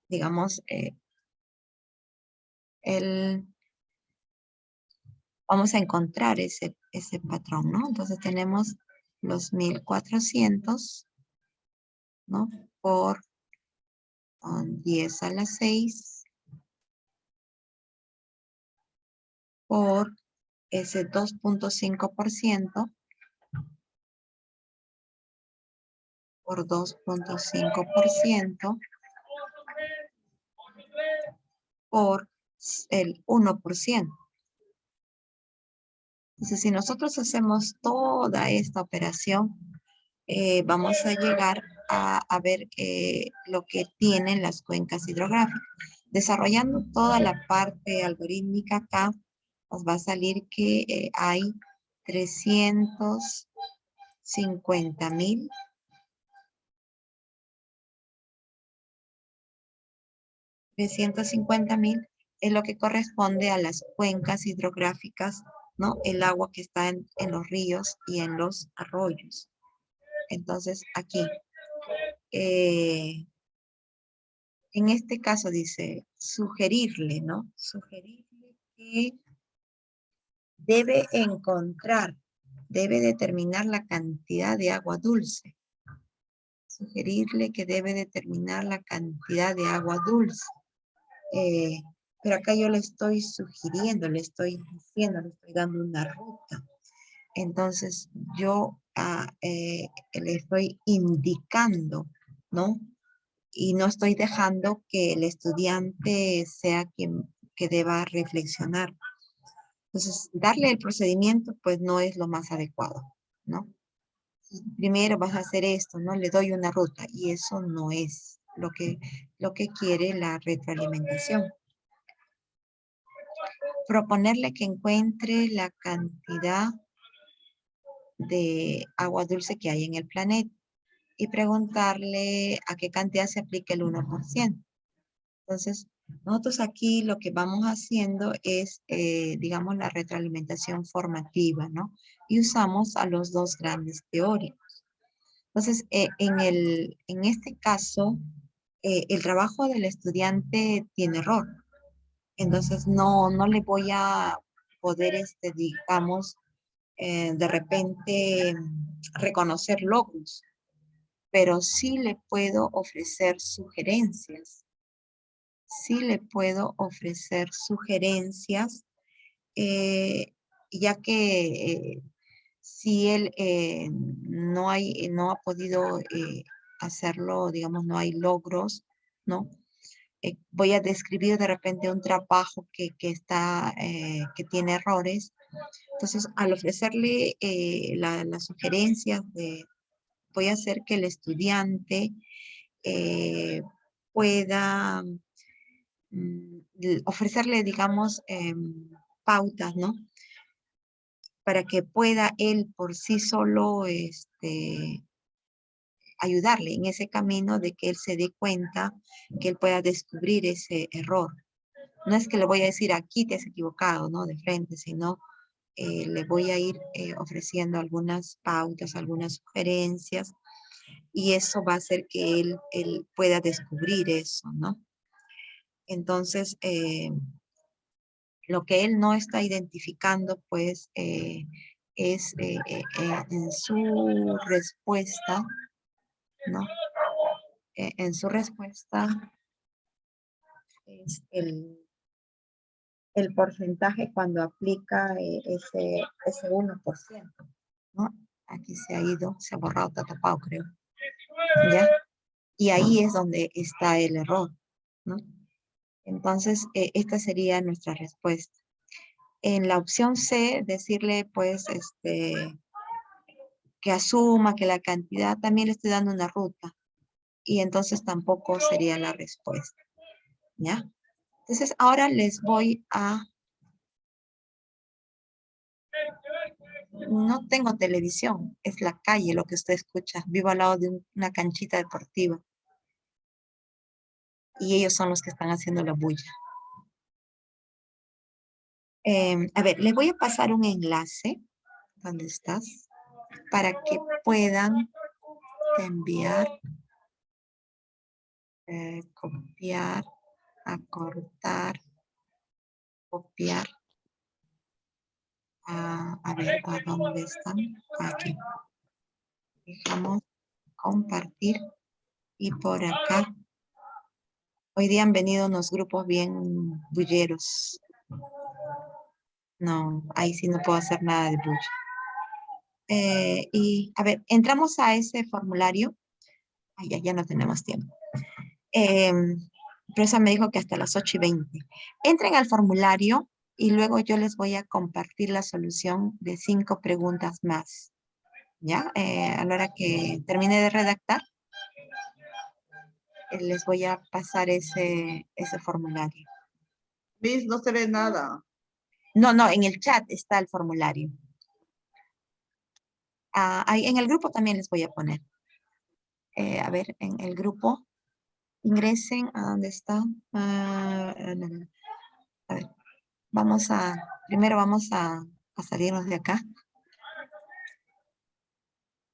digamos, vamos a encontrar ese patrón, ¿no? Entonces tenemos los 1.400, ¿no? Por 10 a la 6 por ese 2.5% por 2.5% por el 1%. Entonces, si nosotros hacemos toda esta operación, vamos a llegar a ver lo que tienen las cuencas hidrográficas. Desarrollando toda la parte algorítmica acá, nos va a salir que hay 350.000 es lo que corresponde a las cuencas hidrográficas, ¿no? El agua que está en los ríos y en los arroyos. Entonces, aquí, en este caso dice, sugerirle, ¿no? Sugerirle que debe determinar la cantidad de agua dulce. Sugerirle que debe determinar la cantidad de agua dulce. Pero acá yo le estoy sugiriendo, le estoy diciendo, le estoy dando una ruta. Entonces yo le estoy indicando, ¿no? Y no estoy dejando que el estudiante sea quien que deba reflexionar. Entonces, darle el procedimiento, pues no es lo más adecuado, ¿no? Primero vas a hacer esto, ¿no? Le doy una ruta y eso no es lo que quiere la retroalimentación. Proponerle que encuentre la cantidad de agua dulce que hay en el planeta y preguntarle a qué cantidad se aplica el 1%. Entonces, Nosotros aquí lo que vamos haciendo es, digamos, la retroalimentación formativa, ¿no? Y usamos a los dos grandes teóricos. Entonces, en este caso, el trabajo del estudiante tiene error. Entonces, no le voy a poder, digamos, de repente reconocer logros, pero sí le puedo ofrecer sugerencias. Sí le puedo ofrecer sugerencias, eh, ya que si él no ha podido hacerlo, digamos, no hay logros, ¿no? Voy a describir de repente un trabajo que tiene errores. Entonces, al ofrecerle las sugerencias, voy a hacer que el estudiante pueda ofrecerle, digamos, pautas, ¿no? Para que pueda él por sí solo ayudarle en ese camino de que él se dé cuenta, que él pueda descubrir ese error. No es que le voy a decir, aquí te has equivocado, ¿no? De frente, sino le voy a ir ofreciendo algunas pautas, algunas sugerencias, y eso va a hacer que él pueda descubrir eso, ¿no? Entonces, lo que él no está identificando, pues, es en su respuesta, ¿no? En su respuesta es el porcentaje cuando aplica ese 1%, ¿no? Aquí se ha ido, se ha borrado, está tapado, creo. ¿Ya? Y ahí es donde está el error, ¿no? Entonces, esta sería nuestra respuesta. En la opción C, decirle, pues, que asuma que la cantidad, también le estoy dando una ruta, y entonces tampoco sería la respuesta, ¿ya? Entonces, ahora les voy a... No tengo televisión, es la calle lo que usted escucha. Vivo al lado de una canchita deportiva. Y ellos son los que están haciendo la bulla. A ver, les voy a pasar un enlace. ¿Dónde estás? Para que puedan enviar, copiar, acortar, copiar. A ver, ¿a dónde están? Aquí. Dejamos compartir. Y por acá. Hoy día han venido unos grupos bien bulleros. No, ahí sí no puedo hacer nada de bulla. Y a ver, entramos a ese formulario. Ay, ya no tenemos tiempo. Pero esa me dijo que hasta las 8:20. Entren al formulario y luego yo les voy a compartir la solución de 5 preguntas más. ¿Ya? A la hora que termine de redactar, les voy a pasar ese formulario. Miss, no se ve nada. No, en el chat está el formulario. Ahí en el grupo también les voy a poner. A ver, en el grupo, ingresen a dónde está. A ver, primero vamos a salirnos de acá.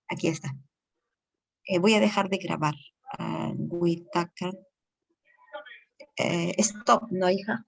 Aquí está. Voy a dejar de grabar. Witaka. Stop, ¿no, hija?